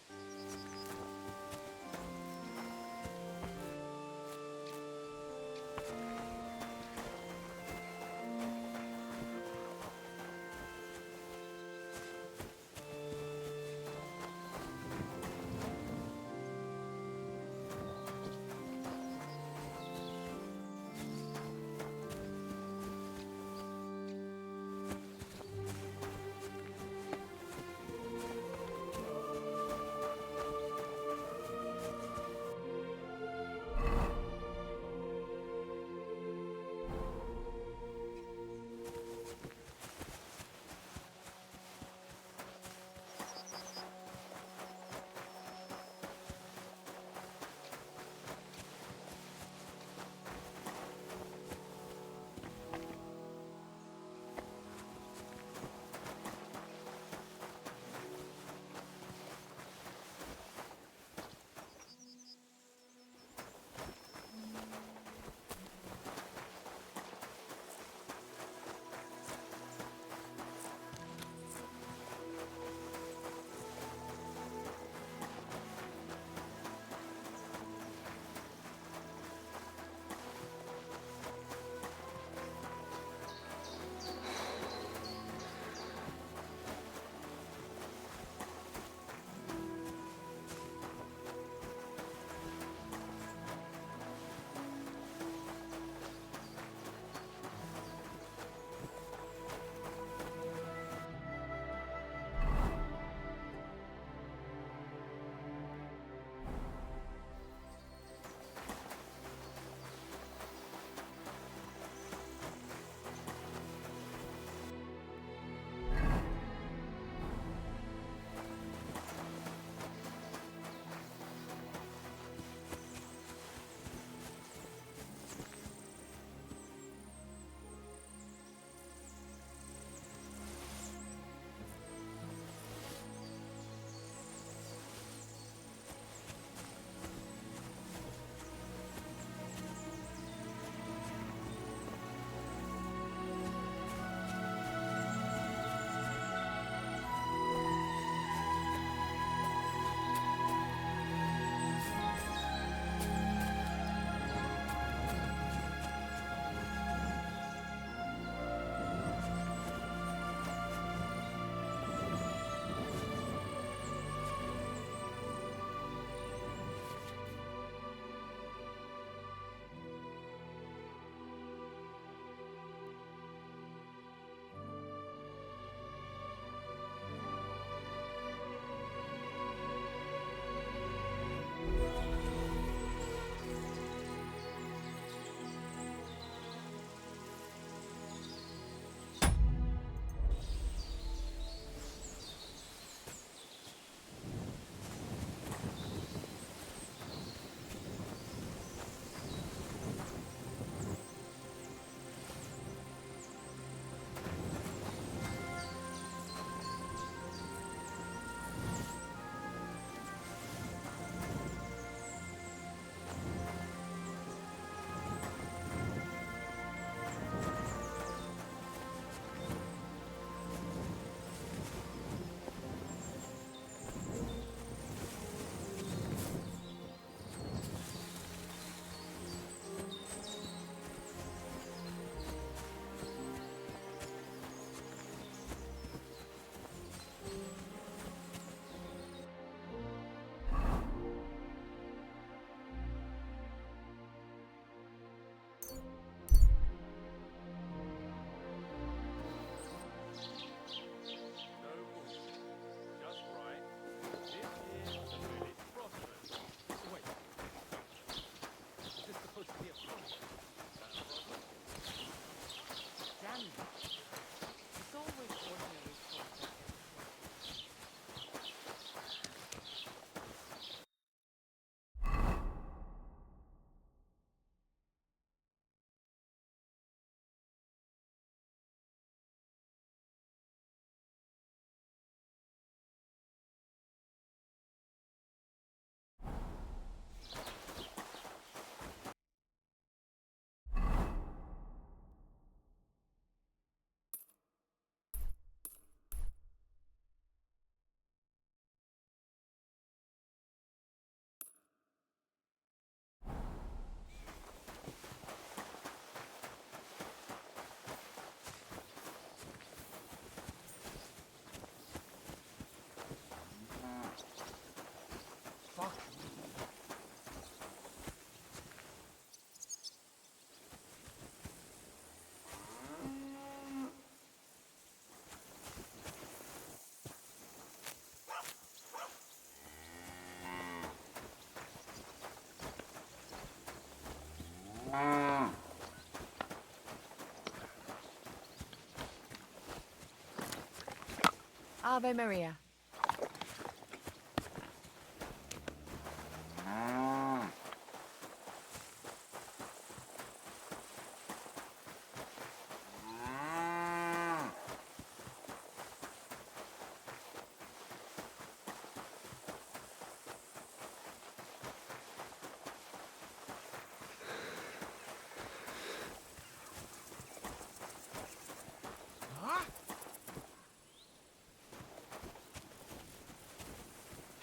Ave Maria.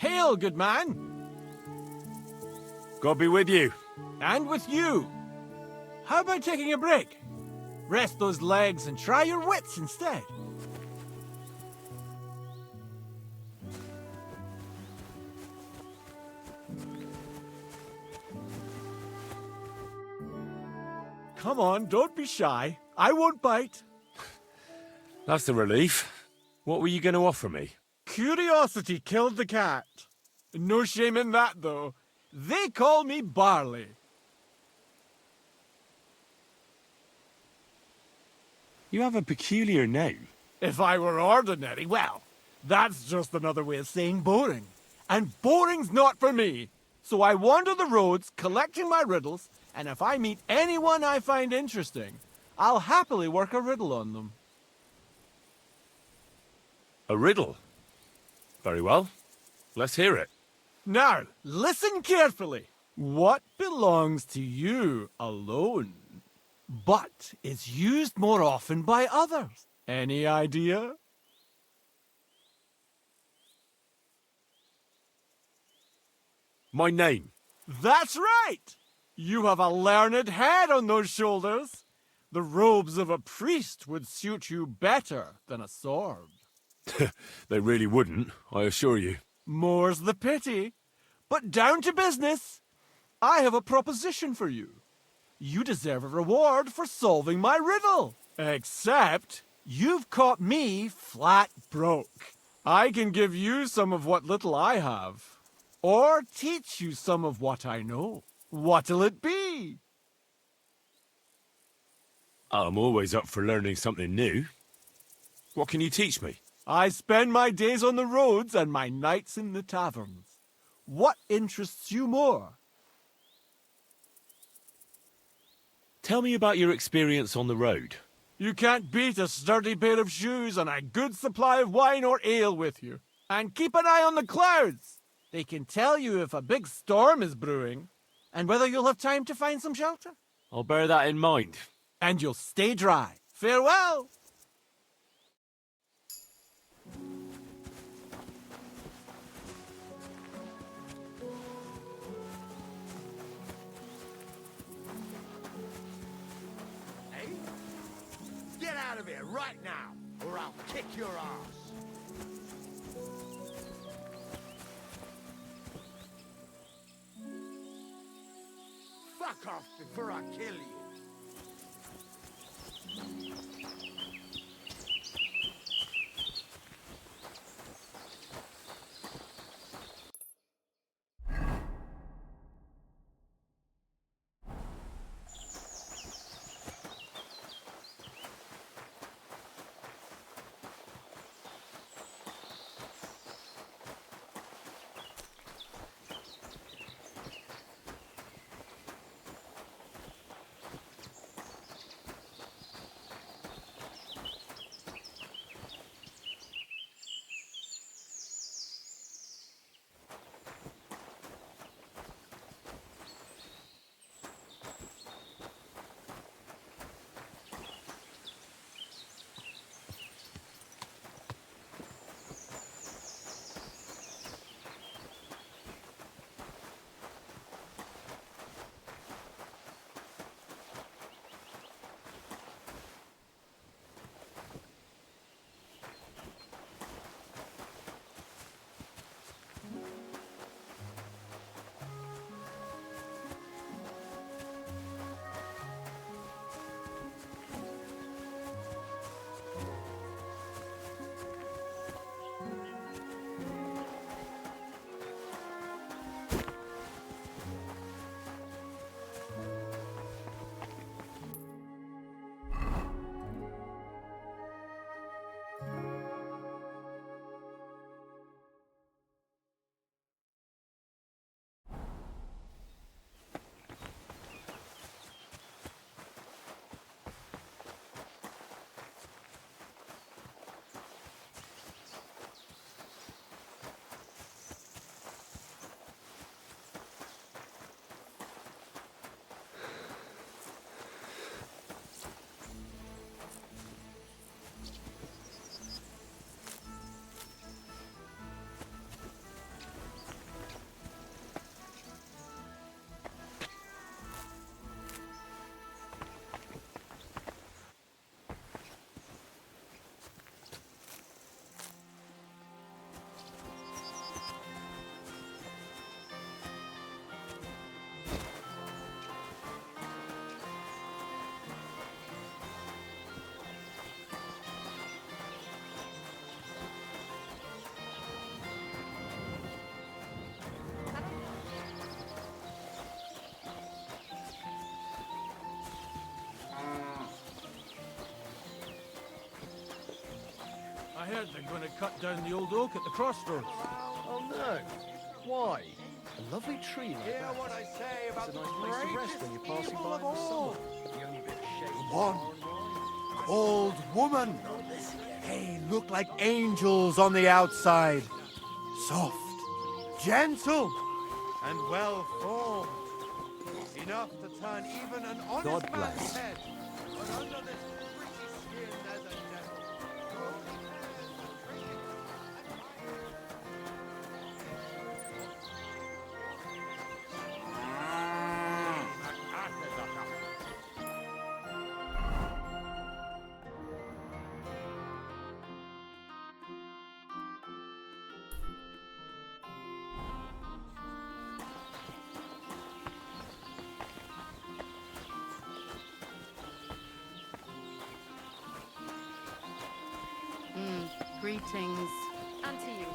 Hail, good man! God be with you. And with you. How about taking a break? Rest those legs and try your wits instead. Come on, don't be shy. I won't bite. That's a relief. What were you going to offer me? Curiosity killed the cat. No shame in that, though. They call me Barley. You have a peculiar name. If I were ordinary, well, that's just another way of saying boring. And boring's not for me. So I wander the roads collecting my riddles, and if I meet anyone I find interesting, I'll happily work a riddle on them. A riddle? Very well. Let's hear it. Now, listen carefully. What belongs to you alone, but is used more often by others? Any idea? My name. That's right! You have a learned head on those shoulders. The robes of a priest would suit you better than a sword. They really wouldn't, I assure you. More's the pity. But down to business. I have a proposition for you. You deserve a reward for solving my riddle. Except, you've caught me flat broke. I can give you some of what little I have. Or teach you some of what I know. What'll it be? I'm always up for learning something new. What can you teach me? I spend my days on the roads and my nights in the taverns. What interests you more? Tell me about your experience on the road. You can't beat a sturdy pair of shoes and a good supply of wine or ale with you. And keep an eye on the clouds. They can tell you if a big storm is brewing and whether you'll have time to find some shelter. I'll bear that in mind. And you'll stay dry. Farewell! Hey? Get out of here right now, or I'll kick your ass. Fuck off before I kill you. heard they're going to cut down the old oak at the crossroads. Oh no. Why? A lovely tree like Hear that. what I say about It's a the nice place to rest when you're passing evil by of in the all. summer. The only bit of shade. One old woman. They look like angels on the outside. Soft, gentle, and well formed. Enough to turn even an honest God man's bless. head. But under this pretty skin there's a devil. Greetings. And to you.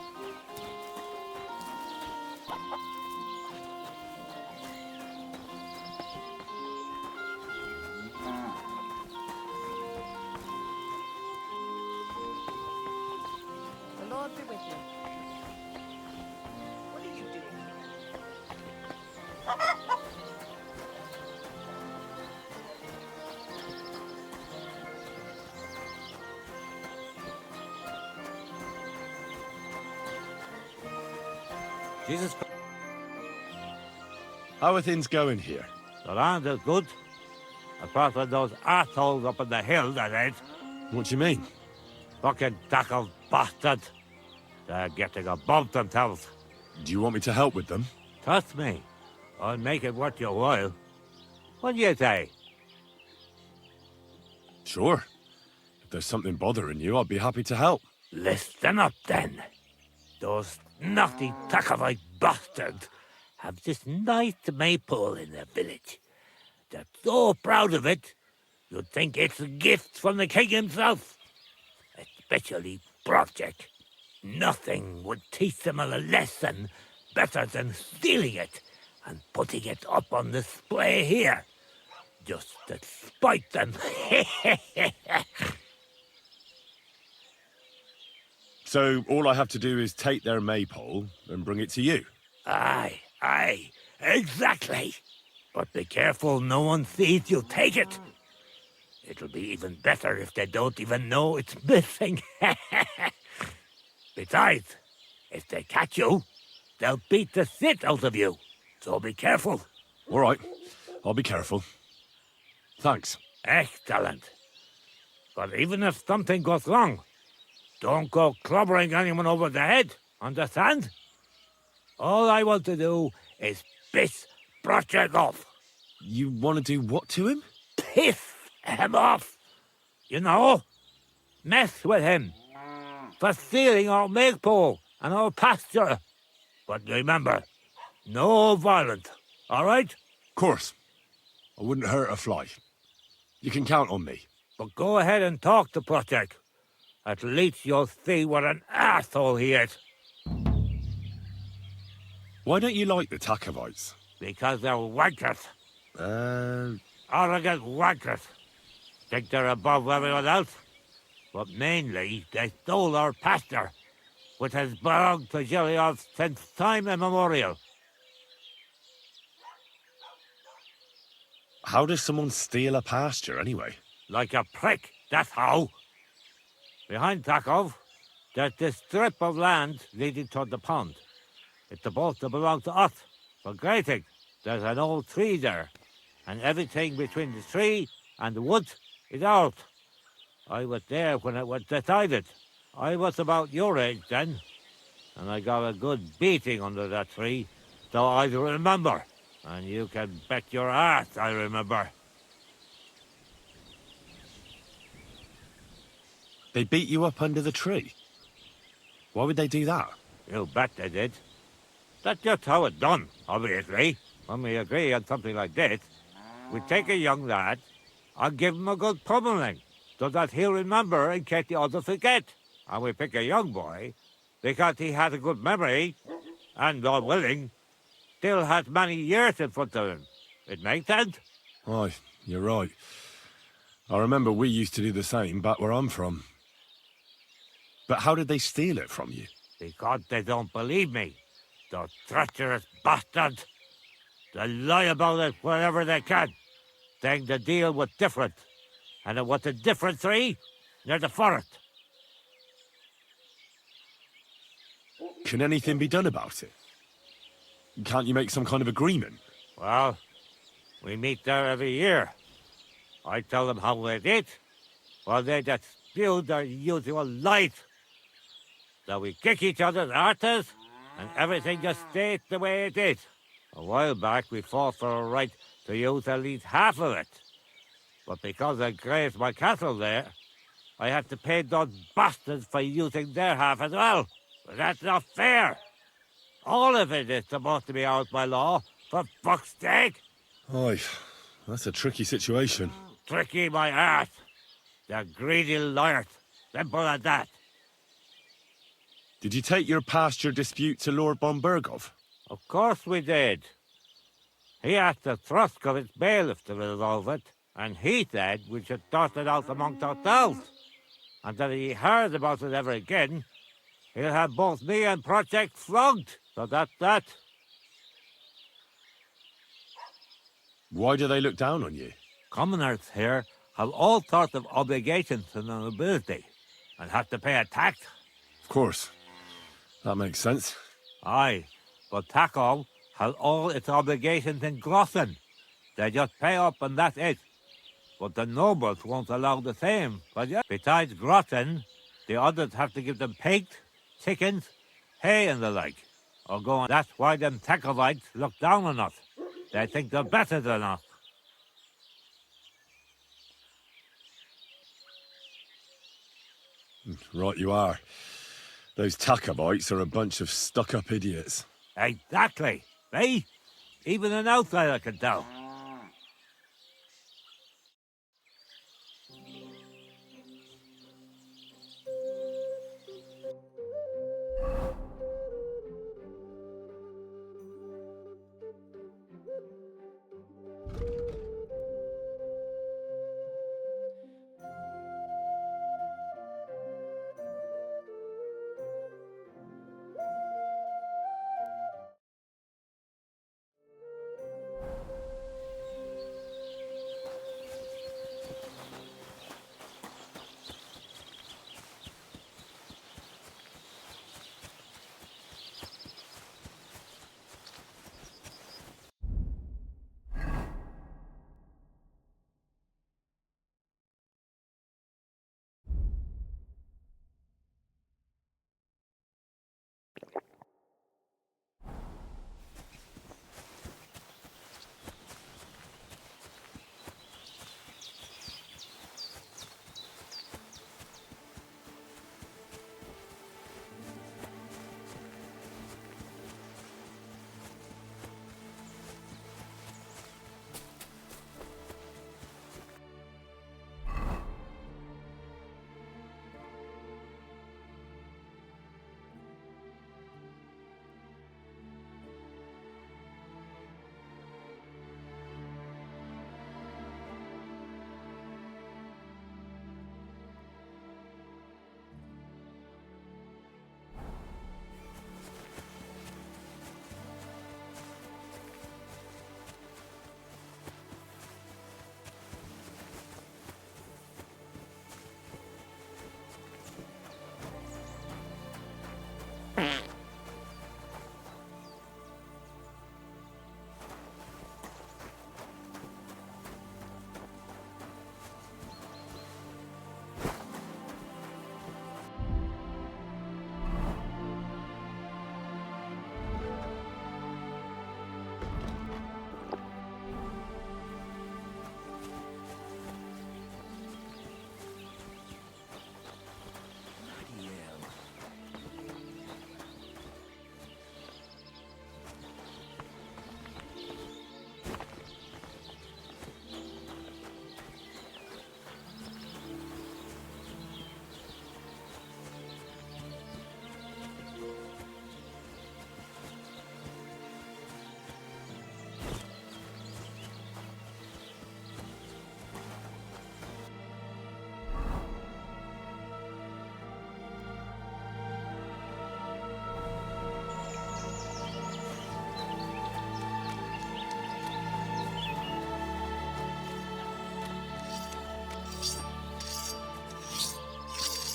The Lord be with you. What are you doing? Jesus Christ. How are things going here? The land is good. Apart from those assholes up in the hill, that is. What do you mean? Fucking tackle bastard. They're getting above themselves. Do you want me to help with them? Trust me. I'll make it worth your while. What do you say? Sure. If there's something bothering you, I'd be happy to help. Listen up, then. Those naughty Takavite bastards have this nice maypole in their village. They're so proud of it, you'd think it's a gift from the king himself. Especially Project. Nothing would teach them a lesson better than stealing it and putting it up on display here. Just to spite them. So all I have to do is take their maypole and bring it to you? Aye, exactly. But be careful no one sees you take it. It'll be even better if they don't even know it's missing. Besides, if they catch you, they'll beat the shit out of you. So be careful. All right, I'll be careful. Thanks. Excellent. But even if something goes wrong, don't go clobbering anyone over the head, understand? All I want to do is piss Project off. You want to do what to him? Piss him off. You know, mess with him. For stealing our maypole and our pasture. But remember, no violence, all right? Of course. I wouldn't hurt a fly. You can count on me. But go ahead and talk to Project. At least you'll see what an asshole he is. Why don't you like the Takavites? Because they're wankers. Arrogant wankers. Think they're above everyone else. But mainly, they stole our pasture, which has belonged to Giliov since time immemorial. How does someone steal a pasture, anyway? Like a prick, that's how. Behind Takov, there's this strip of land leading toward the pond. It's supposed to belong to us, for grazing. There's an old tree there, and everything between the tree and the wood is ours. I was there when it was decided. I was about your age then, and I got a good beating under that tree, so I remember. And you can bet your ass I remember. They beat you up under the tree? Why would they do that? You bet they did. That's just how it's done, obviously. When we agree on something like this, we take a young lad and give him a good pummeling, so that he'll remember in case the others forget. And we pick a young boy because he has a good memory and, God willing, still has many years in front of him. It makes sense? Aye, you're right. I remember we used to do the same back where I'm from. But how did they steal it from you? Because they don't believe me. The treacherous bastards. They lie about it wherever they can, saying the deal was different. And it was a different three near the forest. Can anything be done about it? Can't you make some kind of agreement? Well, we meet there every year. I tell them how we did, while they just spew their usual lies. So we kick each other's arses, and everything just stays the way it is. A while back, we fought for a right to use at least half of it. But because I grazed my cattle there, I had to pay those bastards for using their half as well. But that's not fair. All of it is supposed to be ours by law, for fuck's sake. Oy, that's a tricky situation. Tricky my ass. They're greedy liars. Simple as that. Did you take your pasture dispute to Lord Bombergov? Of course we did. He asked the Thrusk of its bailiff to resolve it, and he said we should toss it out amongst ourselves. And that if he heard about it ever again, he'll have both me and Project flogged. So that's that. Why do they look down on you? Commoners here have all sorts of obligations to the nobility, and have to pay a tax. Of course. That makes sense. Aye, but Takov has all its obligations in Grossen. They just pay up and that's it. But the nobles won't allow the same. But yeah, besides Grossen, the others have to give them pigs, chickens, hay and the like. Or go on. That's why them Takovites look down on us. They think they're better than us. Right you are. Those Takovites are a bunch of stuck-up idiots. Exactly. Eh? Even an outsider can tell.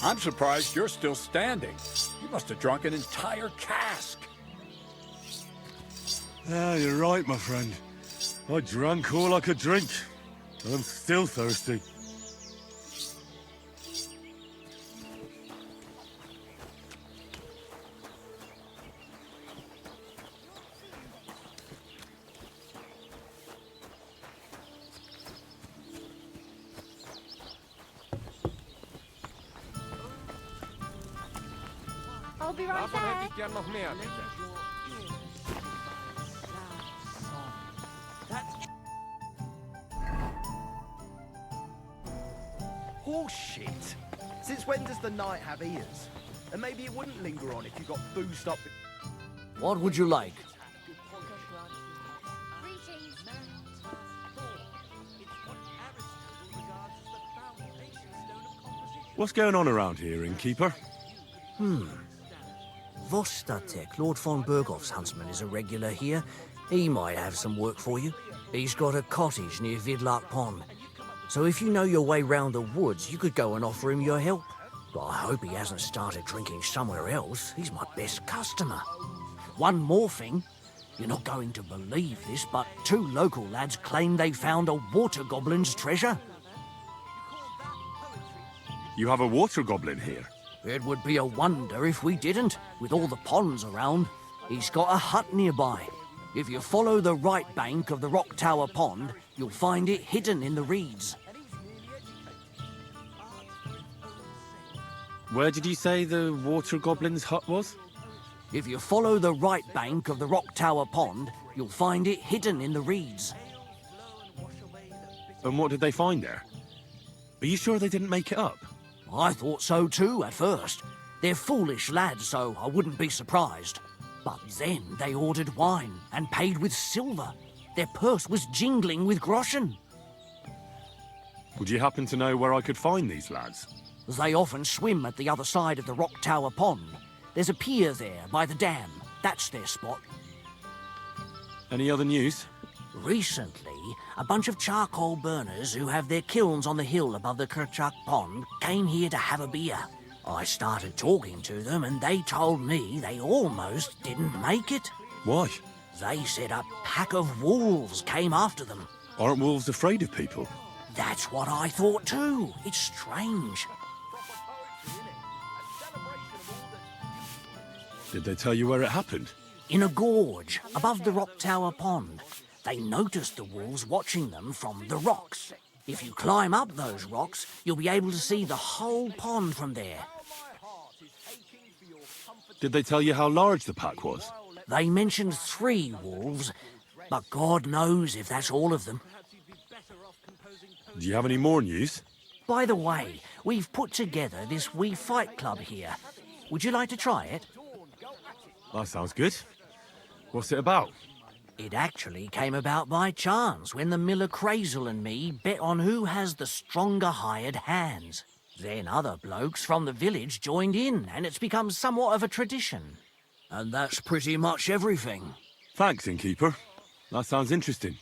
I'm surprised you're still standing. You must have drunk an entire cask. Ah, you're right, my friend. I drank all I could drink. And I'm still thirsty. I'll be right Davon hätte back. ich gern noch mehr, bitte. Horseshit! Since when does the night have ears? And maybe it wouldn't linger on if you got boozed up. What would you like? What's going on around here, innkeeper? Vostatek, Lord von Berghoff's huntsman, is a regular here. He might have some work for you. He's got a cottage near Vidlark Pond. So if you know your way round the woods, you could go and offer him your help. But I hope he hasn't started drinking somewhere else. He's my best customer. One more thing. You're not going to believe this, but 2 local lads claim they found a water goblin's treasure. You have a water goblin here? It would be a wonder if we didn't, with all the ponds around. He's got a hut nearby. If you follow the right bank of the Rock Tower Pond, you'll find it hidden in the reeds. Where did you say the water goblin's hut was? If you follow the right bank of the Rock Tower Pond, you'll find it hidden in the reeds. And what did they find there? Are you sure they didn't make it up? I thought so too at first. They're foolish lads, so I wouldn't be surprised. But then they ordered wine and paid with silver. Their purse was jingling with groschen. Would you happen to know where I could find these lads? They often swim at the other side of the Rock Tower Pond. There's a pier there by the dam. That's their spot. Any other news? Recently, a bunch of charcoal burners who have their kilns on the hill above the Kerchak Pond came here to have a beer. I started talking to them and they told me they almost didn't make it. Why? They said a pack of wolves came after them. Aren't wolves afraid of people? That's what I thought too. It's strange. Did they tell you where it happened? In a gorge above the Rock Tower Pond. They noticed the wolves watching them from the rocks. If you climb up those rocks, you'll be able to see the whole pond from there. Did they tell you how large the pack was? They mentioned 3 wolves, but God knows if that's all of them. Do you have any more news? By the way, we've put together this wee fight club here. Would you like to try it? That sounds good. What's it about? It actually came about by chance when the miller Crazel and me bet on who has the stronger hired hands. Then other blokes from the village joined in, and it's become somewhat of a tradition. And that's pretty much everything. Thanks, innkeeper. That sounds interesting.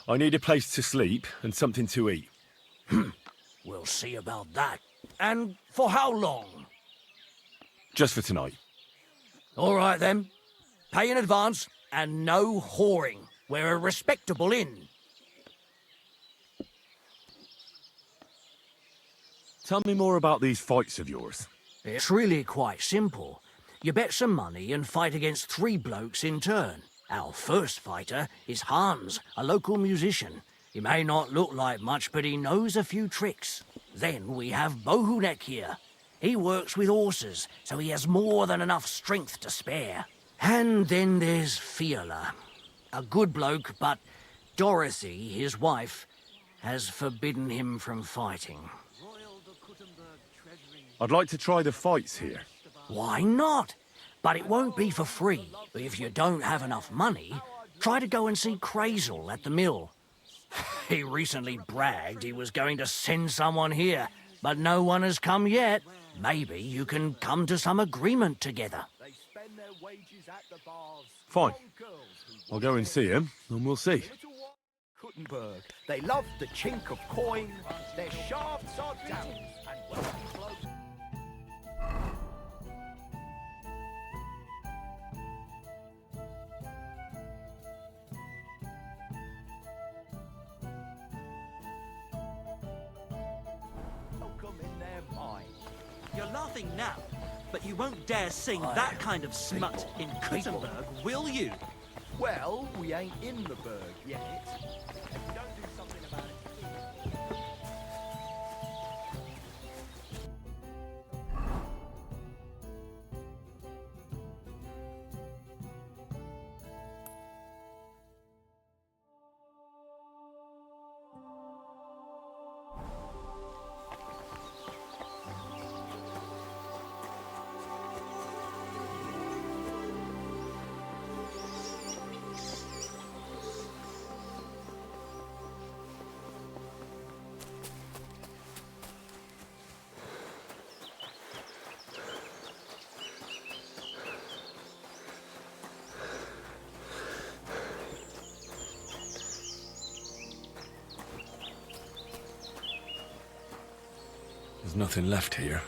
I need a place to sleep and something to eat. We'll see about that. And for how long? Just for tonight. All right, then. Pay in advance, and no whoring. We're a respectable inn. Tell me more about these fights of yours. It's really quite simple. You bet some money and fight against 3 blokes in turn. Our first fighter is Hans, a local musician. He may not look like much, but he knows a few tricks. Then we have Bohunek here. He works with horses, so he has more than enough strength to spare. And then there's Fiala. A good bloke, but Dorothy, his wife, has forbidden him from fighting. I'd like to try the fights here. Why not? But it won't be for free. If you don't have enough money, try to go and see Crazel at the mill. He recently bragged he was going to send someone here, but no one has come yet. Maybe you can come to some agreement together. Fine. I'll go and see him, and we'll see. Gutenberg. They love the chink of coin. Their shafts are down and wealthy blokes. Welcome in their mind. You're laughing now, but you won't dare sing that kind of smut in Gutenberg, will you? Well, we ain't in the burg yet. If we don't do something about it. There's nothing left here.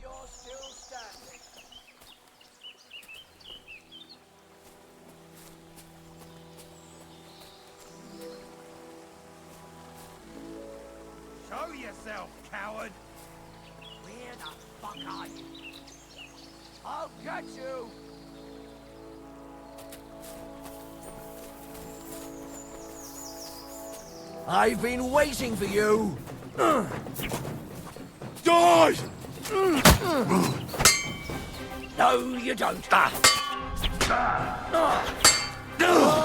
You're still standing. Show yourself, coward! Where the fuck are you? I'll get you! I've been waiting for you! Die! No, you don't. Oh,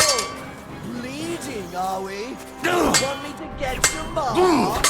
bleeding, are we? Want me to get some more?